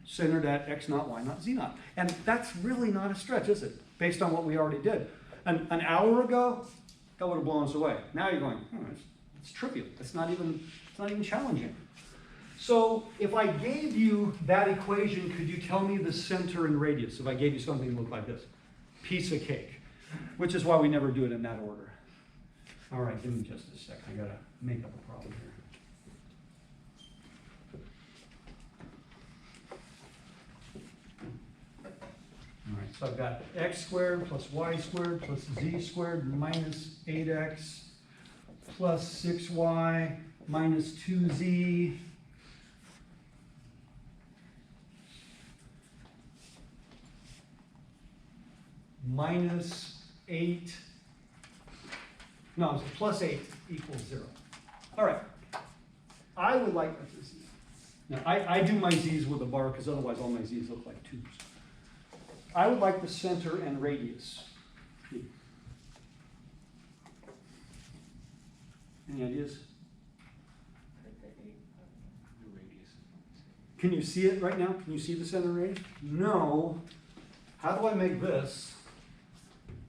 centered at x naught, y naught, z naught. And that's really not a stretch, is it? Based on what we already did. An hour ago, that would have blown us away. Now you're going, it's trivial. It's not even challenging. So if I gave you that equation, could you tell me the center and radius? If I gave you something that looked like this. Piece of cake. Which is why we never do it in that order. All right, give me just a sec. I gotta make up a problem here. All right, so I've got x squared plus y squared plus z squared minus 8x plus 6y minus 2z minus 8, no, it's plus 8 equals 0. All right, I would like, now I do my z's with a bar because otherwise all my z's look like 2's. I would like the center and radius. Any ideas? Can you see it right now? Can you see the center and radius? No. How do I make this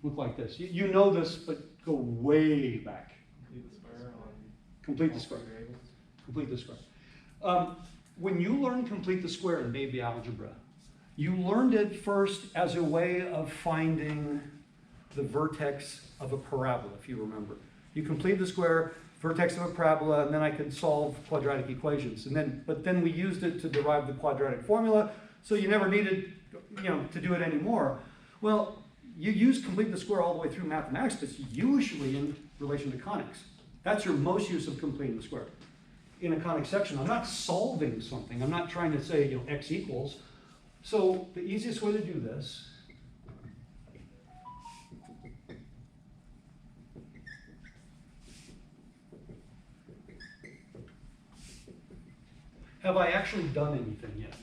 look like this? You know this, but go way back. Complete the square on. Complete the square. Complete the square. When you learn complete the square in baby algebra, you learned it first as a way of finding the vertex of a parabola, if you remember. You complete the square, vertex of a parabola, and then I could solve quadratic equations. But then we used it to derive the quadratic formula, so you never needed, to do it anymore. Well, you use complete the square all the way through mathematics, but it's usually in relation to conics. That's your most use of completing the square. In a conic section, I'm not solving something. I'm not trying to say, x equals. So the easiest way to do this have I actually done anything yet?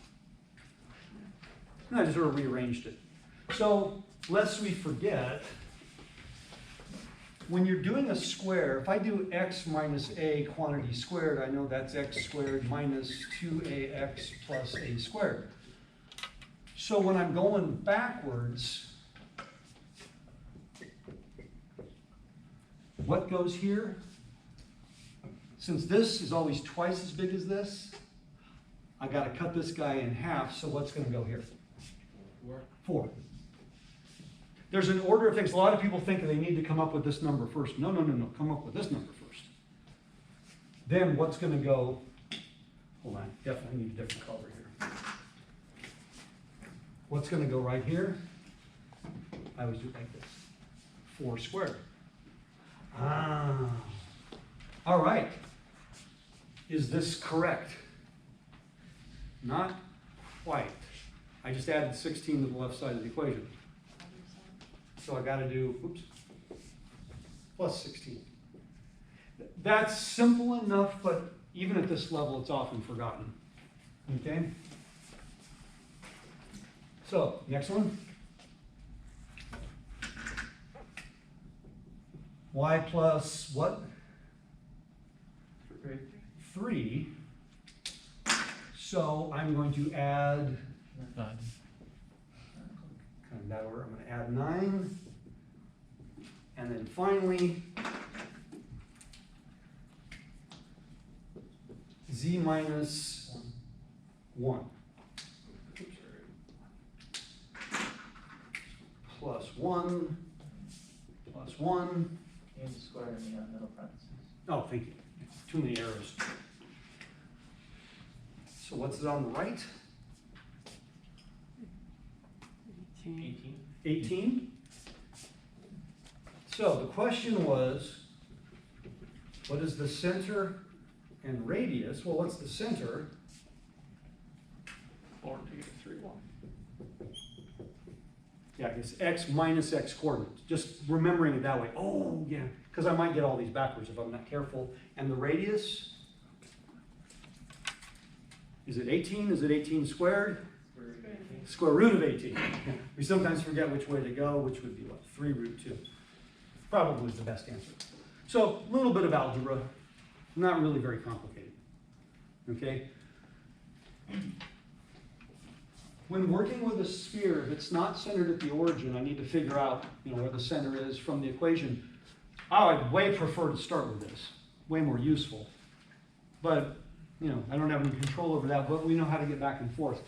No, I just sort of rearranged it. So lest we forget, when you're doing a square, if I do x minus a quantity squared, I know that's x squared minus 2ax plus a squared. So when I'm going backwards, what goes here? Since this is always twice as big as this, I got to cut this guy in half, so what's going to go here? 4. There's an order of things. A lot of people think they need to come up with this number first. No. Come up with this number first. Then what's going to go? Hold on. Definitely need a different color here. What's going to go right here? I always do it like this. 4 squared. All right. Is this correct? Not quite. I just added 16 to the left side of the equation. So I got to do, plus 16. That's simple enough, but even at this level, it's often forgotten. Okay? So, next one. Y plus what? 3. So I'm going to add, kind of that order, I'm going to add 9. And then finally, z minus 1. Plus 1, plus 1. Use the square in the middle parentheses. Oh, thank you. Too many arrows. So what's it on the right? 18. 18? So the question was, what is the center and radius? Well, what's the center? 4, 2, 3, 1. Yeah, it's x minus x coordinates. Just remembering it that way. Oh, yeah, because I might get all these backwards if I'm not careful. And the radius? Is it 18? Is it 18 squared? Square root of 18. We sometimes forget which way to go, which would be what? 3 root 2. Probably is the best answer. So, a little bit of algebra. Not really very complicated. Okay? When working with a sphere, if it's not centered at the origin, I need to figure out, where the center is from the equation. I would way prefer to start with this. Way more useful. But, I don't have any control over that, but we know how to get back and forth.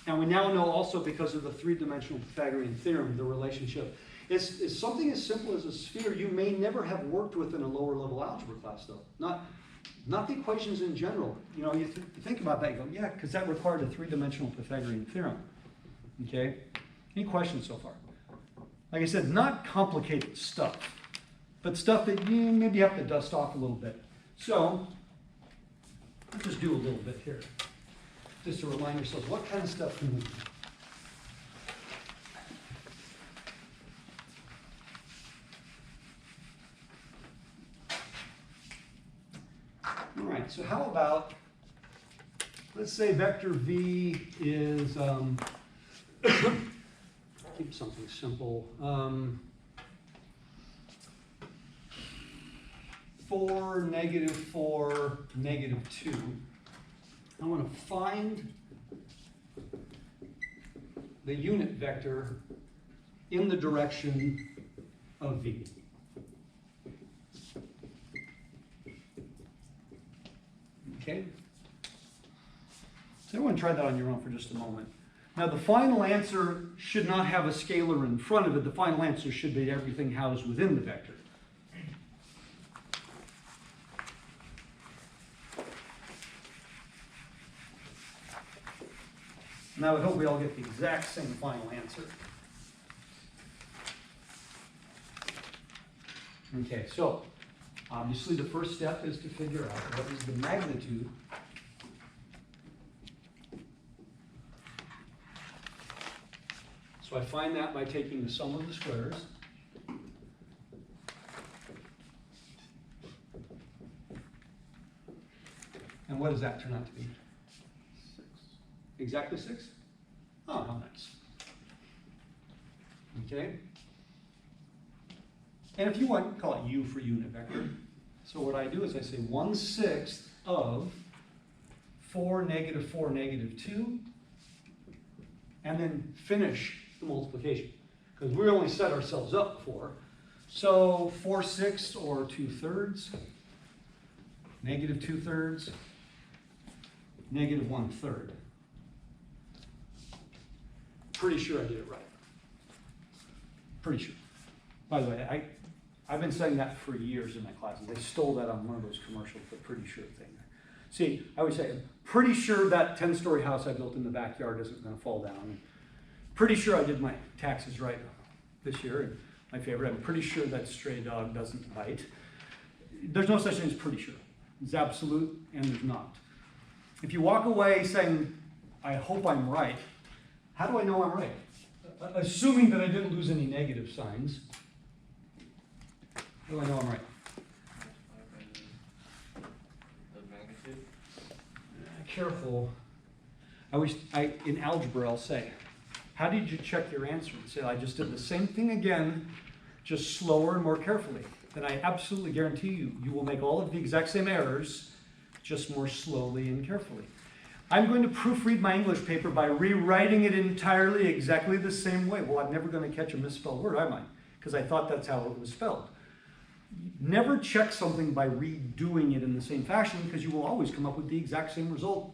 And we now know also, because of the three-dimensional Pythagorean theorem, the relationship. It's something as simple as a sphere you may never have worked with in a lower level algebra class, though. Not the equations in general. You think about that, you go, yeah, because that required a three-dimensional Pythagorean theorem. Okay? Any questions so far? Like I said, not complicated stuff, but stuff that you maybe have to dust off a little bit. So, let's just do a little bit here, just to remind ourselves, what kind of stuff can we do? All right, so how about, let's say vector v is, keep something simple, 4, -4, -2. I want to find the unit vector in the direction of v. Okay? So everyone try that on your own for just a moment. Now the final answer should not have a scalar in front of it. The final answer should be everything housed within the vector. And I would hope we all get the exact same final answer. Okay, so obviously the first step is to figure out what is the magnitude so I find that by taking the sum of the squares. And what does that turn out to be? 6. Exactly 6? Oh, how nice. Okay. And if you want, call it u for unit vector. So what I do is I say 1/6 of 4, -4, -2, and then finish the multiplication. Because we only set ourselves up for. So 4/6 or 2/3, -2/3, -1/3. Pretty sure I did it right. Pretty sure. By the way, I've been saying that for years in my classes. They stole that on one of those commercials, the pretty sure thing. See, I always say, I'm pretty sure that 10-story house I built in the backyard isn't going to fall down. Pretty sure I did my taxes right this year. And my favorite, I'm pretty sure that stray dog doesn't bite. There's no such thing as pretty sure. It's absolute, and there's not. If you walk away saying, I hope I'm right, how do I know I'm right? Assuming that I didn't lose any negative signs, how do I know I'm right? The magnitude. Careful. In algebra, I'll say, how did you check your answer? And say, I just did the same thing again, just slower and more carefully. Then I absolutely guarantee you, you will make all of the exact same errors, just more slowly and carefully. I'm going to proofread my English paper by rewriting it entirely exactly the same way. Well, I'm never going to catch a misspelled word, am I? Because I thought that's how it was spelled. Never check something by redoing it in the same fashion, because you will always come up with the exact same result.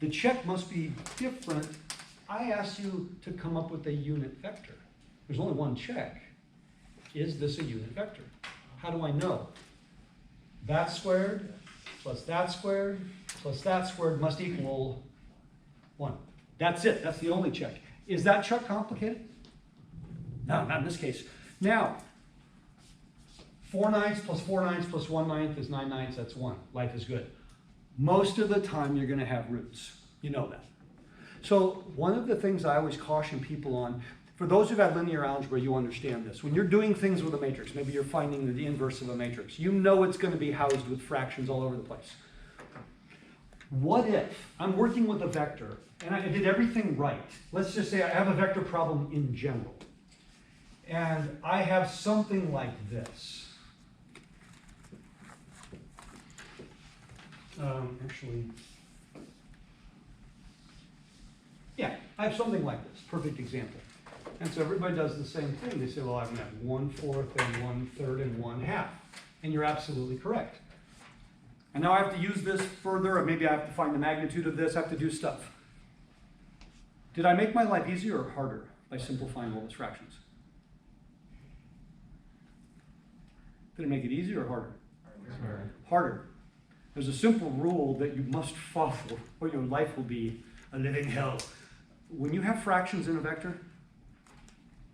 The check must be different. I asked you to come up with a unit vector. There's only one check. Is this a unit vector? How do I know? That squared plus that squared plus that squared must equal 1. That's it. That's the only check. Is that check complicated? No, not in this case. Now, 4 ninths plus 4 ninths plus 1 ninth is 9 ninths, that's 1. Life is good. Most of the time you're going to have roots. You know that. So one of the things I always caution people on, for those who've had linear algebra, you understand this. When you're doing things with a matrix, maybe you're finding the inverse of a matrix, you know it's going to be housed with fractions all over the place. What if I'm working with a vector and I did everything right? Let's just say I have a vector problem in general. And I have something like this. Actually, yeah, I have something like this, perfect example. And so everybody does the same thing. They say, well, I'm going to have 1/4 and 1/3 and 1/2. And you're absolutely correct. And now I have to use this further, or maybe I have to find the magnitude of this, I have to do stuff. Did I make my life easier or harder by simplifying all those fractions? Did it make it easier or harder? Harder. There's a simple rule that you must follow, or your life will be a living hell. When you have fractions in a vector,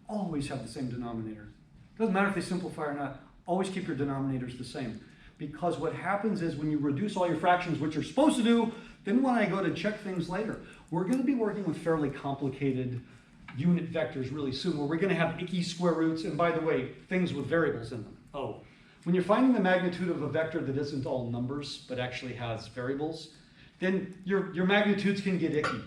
always have the same denominator. Doesn't matter if they simplify or not, always keep your denominators the same. Because what happens is when you reduce all your fractions, which you're supposed to do, then when I go to check things later, we're going to be working with fairly complicated unit vectors really soon, where we're going to have icky square roots, and by the way, things with variables in them. Oh. When you're finding the magnitude of a vector that isn't all numbers, but actually has variables, then your magnitudes can get icky.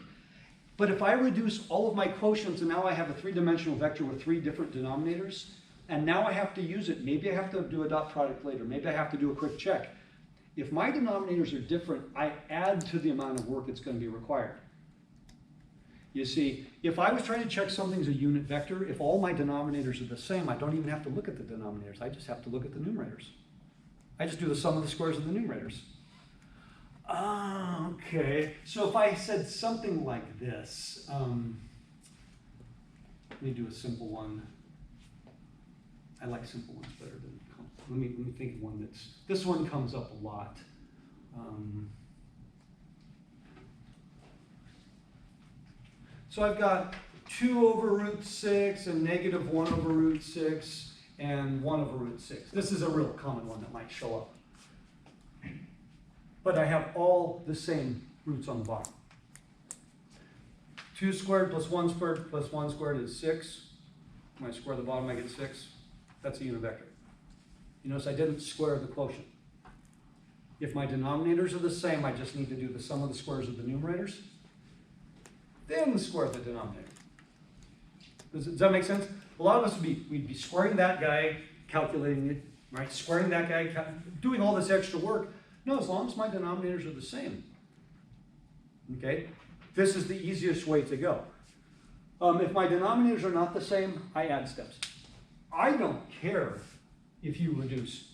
But if I reduce all of my quotients and now I have a 3-dimensional vector with 3 different denominators, and now I have to use it, maybe I have to do a dot product later, maybe I have to do a quick check. If my denominators are different, I add to the amount of work that's going to be required. You see, if I was trying to check something's a unit vector, if all my denominators are the same, I don't even have to look at the denominators. I just have to look at the numerators. I just do the sum of the squares of the numerators. Ah, okay. So if I said something like this, let me do a simple one. I like simple ones better than, let me think of one that's, this one comes up a lot. So I've got 2 over root 6 and negative 1 over root 6 and 1 over root 6. This is a real common one that might show up. But I have all the same roots on the bottom. 2 squared plus 1 squared plus 1 squared is 6. When I square the bottom, I get 6. That's a unit vector. You notice I didn't square the quotient. If my denominators are the same, I just need to do the sum of the squares of the numerators. Then square the denominator. Does that make sense? A lot of us we'd be squaring that guy, calculating it, right? Squaring that guy, doing all this extra work. No, as long as my denominators are the same. Okay? This is the easiest way to go. If my denominators are not the same, I add steps. I don't care if you reduce.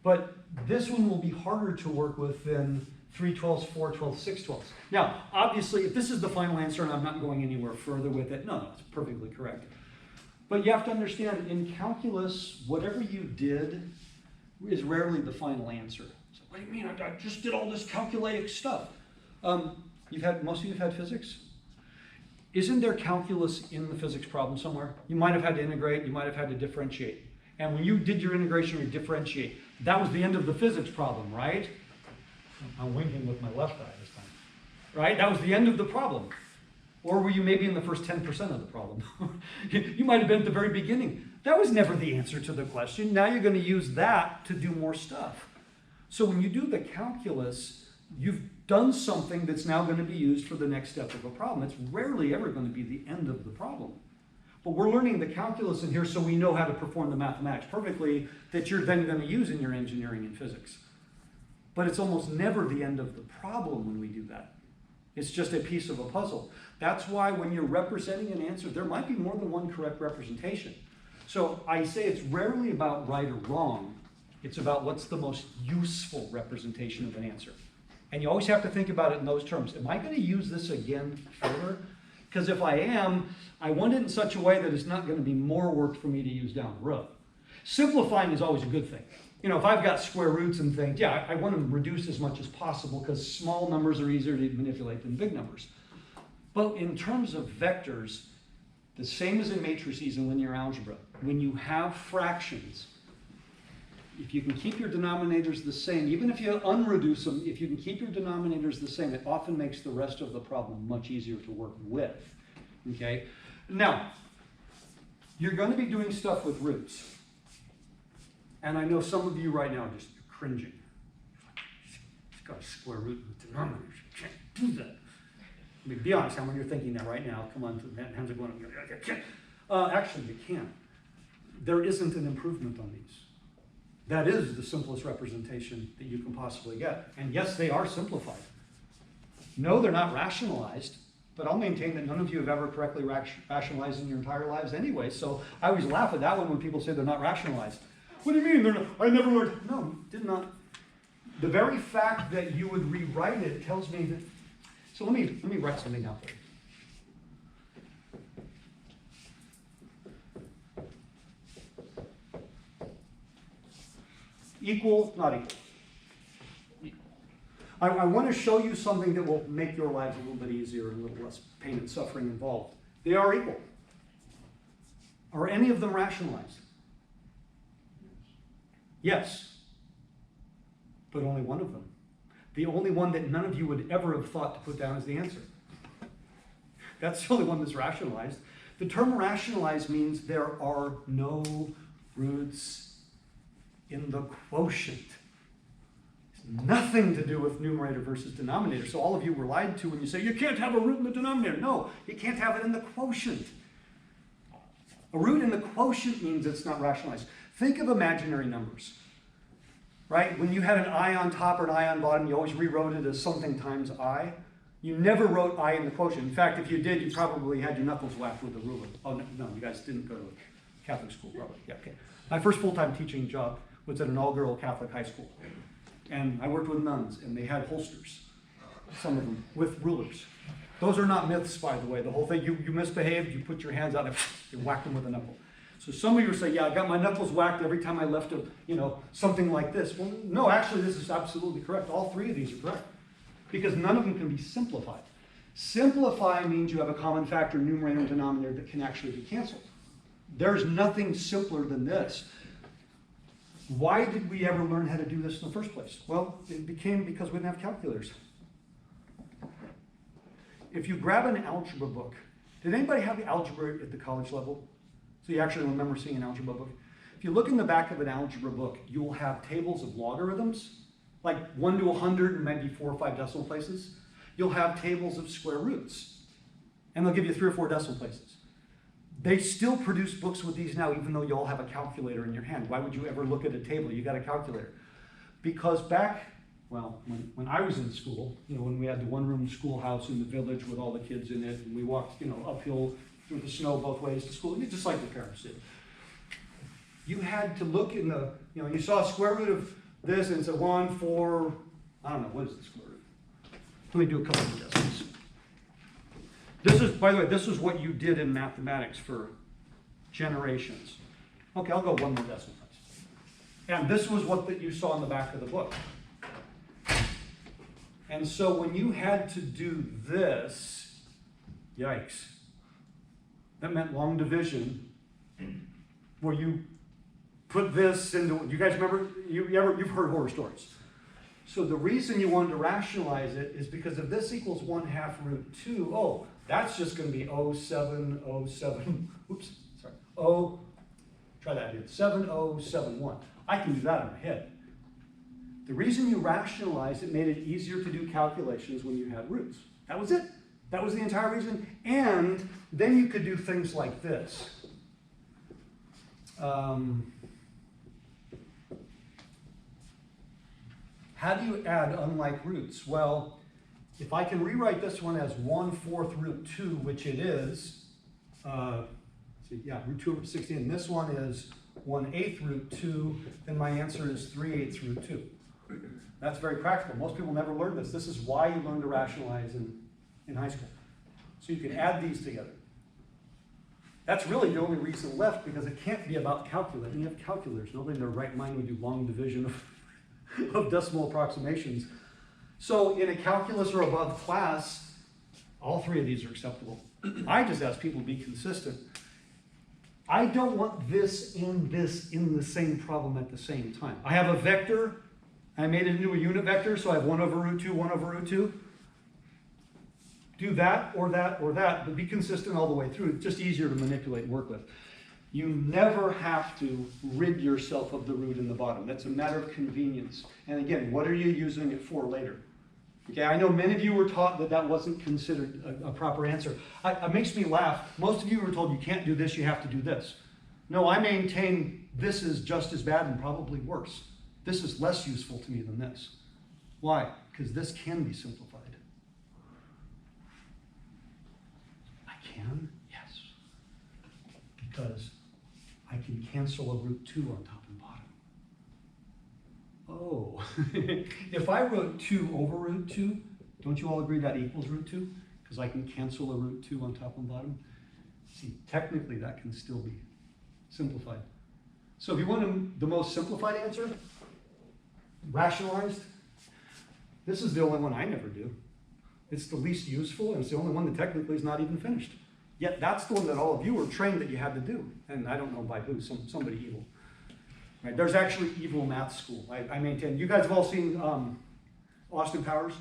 But this one will be harder to work with than 3/12, 4/12, 6/12. Now, obviously, if this is the final answer and I'm not going anywhere further with it, no, that's perfectly correct. But you have to understand, in calculus, whatever you did is rarely the final answer. So, what do you mean? I just did all this calculating stuff. Most of you have had physics? Isn't there calculus in the physics problem somewhere? You might have had to integrate, you might have had to differentiate. And when you did your integration or differentiate, that was the end of the physics problem, right? I'm winking with my left eye this time. Right? That was the end of the problem. Or were you maybe in the first 10% of the problem? You might have been at the very beginning. That was never the answer to the question. Now you're going to use that to do more stuff. So when you do the calculus, you've done something that's now going to be used for the next step of a problem. It's rarely ever going to be the end of the problem. But we're learning the calculus in here so we know how to perform the mathematics perfectly that you're then going to use in your engineering and physics. But it's almost never the end of the problem when we do that. It's just a piece of a puzzle. That's why when you're representing an answer, there might be more than one correct representation. So I say it's rarely about right or wrong. It's about what's the most useful representation of an answer. And you always have to think about it in those terms. Am I going to use this again further? Because if I am, I want it in such a way that it's not going to be more work for me to use down the road. Simplifying is always a good thing. You know, if I've got square roots and things, yeah, I want to reduce as much as possible because small numbers are easier to manipulate than big numbers. But in terms of vectors, The same as in matrices and linear algebra. When you have fractions, if you can keep your denominators the same, even if you unreduce them, if you can keep your denominators the same, it often makes the rest of the problem much easier to work with. Okay? Now, you're going to be doing stuff with roots. And I know some of you right now are just cringing. It's got a square root in the denominator. You can't do that. I mean, be honest, how many are thinking that right now? Come on, hands are going up. Actually, you can. There isn't an improvement on these. That is the simplest representation that you can possibly get. And yes, they are simplified. No, they're not rationalized, but I'll maintain that none of you have ever correctly rationalized in your entire lives anyway, so I always laugh at that one when people say they're not rationalized. What do you mean? They're not, I never learned. No, did not. The very fact that you would rewrite it tells me that. So let me write something down for you. Equal, not equal. I want to show you something that will make your lives a little bit easier and a little less pain and suffering involved. They are equal. Are any of them rationalized? Yes. But only one of them. The only one that none of you would ever have thought to put down as the answer. That's the only one that's rationalized. The term rationalized means there are no roots in the quotient. It's nothing to do with numerator versus denominator. So all of you were lied to when you say, you can't have a root in the denominator. No, you can't have it in the quotient. A root in the quotient means it's not rationalized. Think of imaginary numbers, right? When you had an I on top or an I on bottom, you always rewrote it as something times I. You never wrote I in the quotient. In fact, if you did, you probably had your knuckles whacked with a ruler. Oh, no, you guys didn't go to a Catholic school, probably. Yeah, okay. My first full-time teaching job was at an all-girl Catholic high school. And I worked with nuns, and they had holsters, some of them, with rulers. Those are not myths, by the way. The whole thing, you misbehaved, you put your hands out, and you whacked them with a knuckle. So some of you say, yeah, I got my knuckles whacked every time I left something like this. Well, no, actually, this is absolutely correct. All three of these are correct. Because none of them can be simplified. Simplify means you have a common factor, numerator and denominator, that can actually be canceled. There's nothing simpler than this. Why did we ever learn how to do this in the first place? Well, it became because we didn't have calculators. If you grab an algebra book, did anybody have the algebra at the college level? So you actually remember seeing an algebra book? If you look in the back of an algebra book, you'll have tables of logarithms, like 1 to 100 and maybe 4 or 5 decimal places. You'll have tables of square roots, and they'll give you 3 or 4 decimal places. They still produce books with these now, even though you all have a calculator in your hand. Why would you ever look at a table? You got a calculator. Because back, well, when I was in school, when we had the one-room schoolhouse in the village with all the kids in it, and we walked, uphill through the snow both ways to school, just like the parents did. You had to look in the, you saw a square root of this, and it's a 1, 4, I don't know, what is the square root? Let me do a couple of decimals. This is, by the way, this is what you did in mathematics for generations. Okay, I'll go one more decimal place. And this was what you saw in the back of the book. And so when you had to do this, yikes, that meant long division, where you put this into, you guys remember, you've heard horror stories. So the reason you wanted to rationalize it is because if this equals 1/2 root 2, oh, that's just going to be 0707, oops, sorry, try that again, 7071. I can do that in my head. The reason you rationalized it made it easier to do calculations when you had roots. That was it. That was the entire reason. And then you could do things like this. How do you add unlike roots? Well, if I can rewrite this one as 1/4 root 2, which it is, root 2 over 16, and this one is 1/8 root 2, then my answer is 3/8 root 2. That's very practical. Most people never learn this. This is why you learn to rationalize in high school. So you can add these together. That's really the only reason left, because it can't be about calculating. You have calculators. Nobody in their right mind would do long division of decimal approximations. So in a calculus or above class, all three of these are acceptable. I just ask people to be consistent. I don't want this and this in the same problem at the same time. I have a vector. I made it into a unit vector, so I have 1 over root 2, 1 over root 2. Do that, or that, or that, but be consistent all the way through. It's just easier to manipulate and work with. You never have to rid yourself of the root in the bottom. That's a matter of convenience. And again, what are you using it for later? Okay, I know many of you were taught that that wasn't considered a proper answer. It makes me laugh. Most of you were told you can't do this, you have to do this. No, I maintain this is just as bad and probably worse. This is less useful to me than this. Why? Because this can be simplified. I can? Yes. Because I can cancel a root 2 on top and bottom. Oh, if I wrote 2 over root 2, don't you all agree that equals root 2? Because I can cancel a root 2 on top and bottom. See, technically that can still be simplified. So if you want the most simplified answer, rationalized, this is the only one I never do. It's the least useful, and it's the only one that technically is not even finished. Yet that's the one that all of you were trained that you had to do. And I don't know by who, somebody evil. Right? There's actually evil math school. I maintain. You guys have all seen Austin Powers?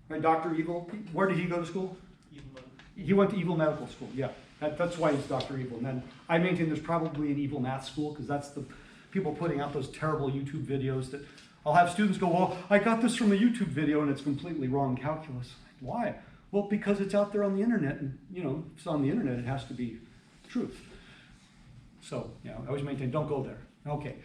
Right? Dr. Evil. Where did he go to school? He went to Evil Medical School, yeah. That's why he's Dr. Evil. And then I maintain there's probably an evil math school, because that's the people putting out those terrible YouTube videos that I'll have students go, well, I got this from a YouTube video and it's completely wrong calculus. Why? Well, because it's out there on the internet, and if it's on the internet, it has to be truth. So, I always maintain, don't go there. Okay.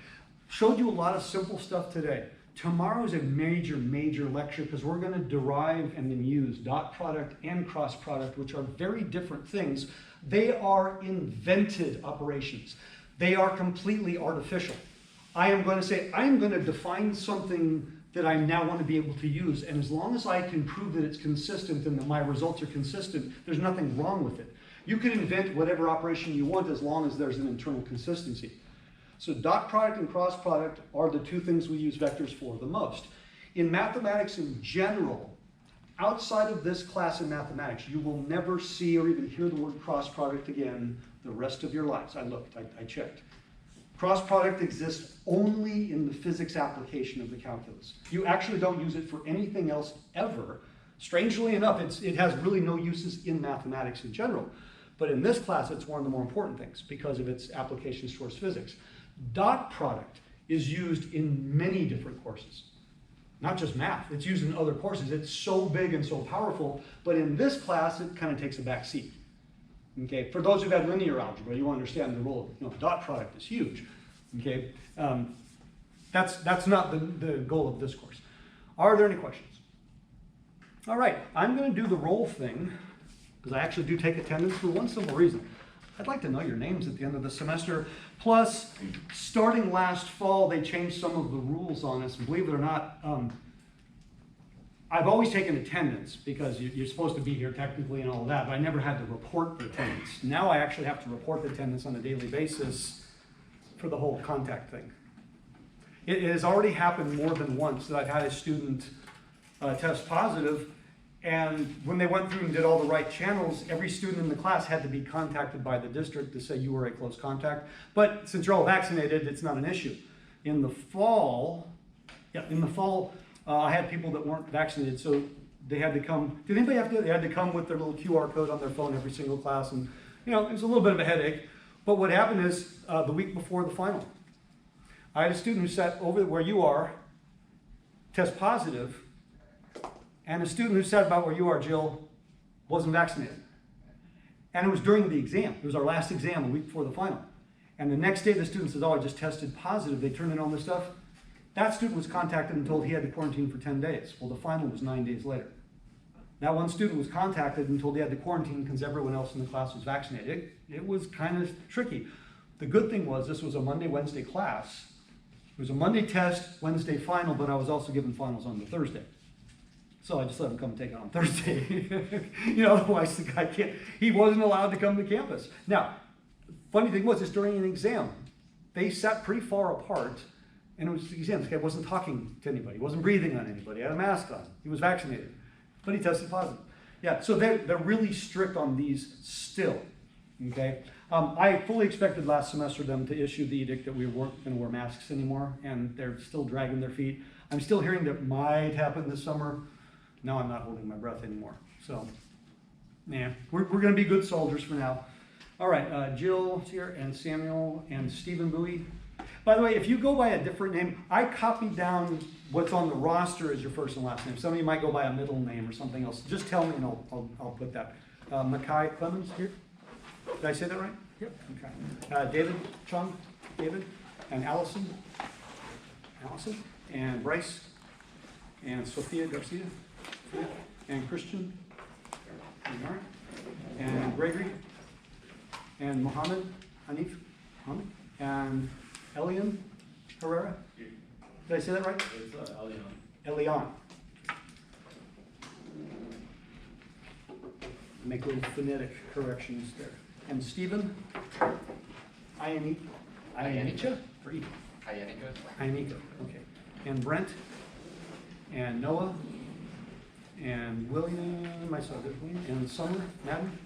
Showed you a lot of simple stuff today. Tomorrow is a major, major lecture, because we're going to derive and then use dot product and cross product, which are very different things. They are invented operations. They are completely artificial. I am going to say, I'm going to define something that I now want to be able to use, and as long as I can prove that it's consistent and that my results are consistent, there's nothing wrong with it. You can invent whatever operation you want as long as there's an internal consistency. So dot product and cross product are the two things we use vectors for the most. In mathematics in general, outside of this class in mathematics, you will never see or even hear the word cross product again the rest of your lives. I looked, I checked. Cross product exists only in the physics application of the calculus. You actually don't use it for anything else ever. Strangely enough, it has really no uses in mathematics in general. But in this class, it's one of the more important things because of its applications towards physics. Dot product is used in many different courses. Not just math, it's used in other courses. It's so big and so powerful, but in this class, it kind of takes a back seat. Okay, for those who've had linear algebra, you understand the role of dot product is huge. Okay, that's not the goal of this course. Are there any questions? All right, I'm going to do the roll thing because I actually do take attendance for one simple reason. I'd like to know your names at the end of the semester. Plus, starting last fall, they changed some of the rules on us. And believe it or not, I've always taken attendance because you're supposed to be here technically and all of that, but I never had to report the attendance. Now I actually have to report the attendance on a daily basis for the whole contact thing. It has already happened more than once that I've had a student test positive, and when they went through and did all the right channels, every student in the class had to be contacted by the district to say you were a close contact. But since you're all vaccinated, it's not an issue. In the fall, I had people that weren't vaccinated, so they had to come. Did anybody have to? They had to come with their little QR code on their phone every single class, and it was a little bit of a headache. But what happened is the week before the final, I had a student who sat over where you are, test positive, and a student who sat about where you are, Jill, wasn't vaccinated. And it was during the exam. It was our last exam a week before the final. And the next day the student says, oh, I just tested positive. They turned in all this stuff. That student was contacted and told he had to quarantine for 10 days. Well, the final was 9 days later. That one student was contacted and told he had to quarantine because everyone else in the class was vaccinated. It was kind of tricky. The good thing was this was a Monday, Wednesday class. It was a Monday test, Wednesday final, but I was also given finals on the Thursday. So I just let him come take it on Thursday. Otherwise the guy he wasn't allowed to come to campus. Now, funny thing was, it's during an exam. They sat pretty far apart, and it was the exam. This guy wasn't talking to anybody. He wasn't breathing on anybody. He had a mask on. He was vaccinated, but he tested positive. Yeah, so they're really strict on these still, okay? I fully expected last semester them to issue the edict that we weren't gonna wear masks anymore, and they're still dragging their feet. I'm still hearing that might happen this summer. No, I'm not holding my breath anymore, so, yeah, we're gonna be good soldiers for now. All right, Jill's here, and Samuel, and Stephen Bowie. By the way, if you go by a different name, I copied down what's on the roster as your first and last name. Some of you might go by a middle name or something else. Just tell me and I'll put that. Mackay Clemens here. Did I say that right? Yep. Okay. David Chung, David, and Allison, and Bryce, and Sophia Garcia, and Christian, and Mara, and Gregory, and Mohammed Hanif, and Elian Herrera. Did I say that right? It's Elion. Elian. Make little phonetic corrections there. And Stephen Ianicha? Or Ika? Ianica, okay. And Brent, and Noah, and William, myself, and Summer, Madden,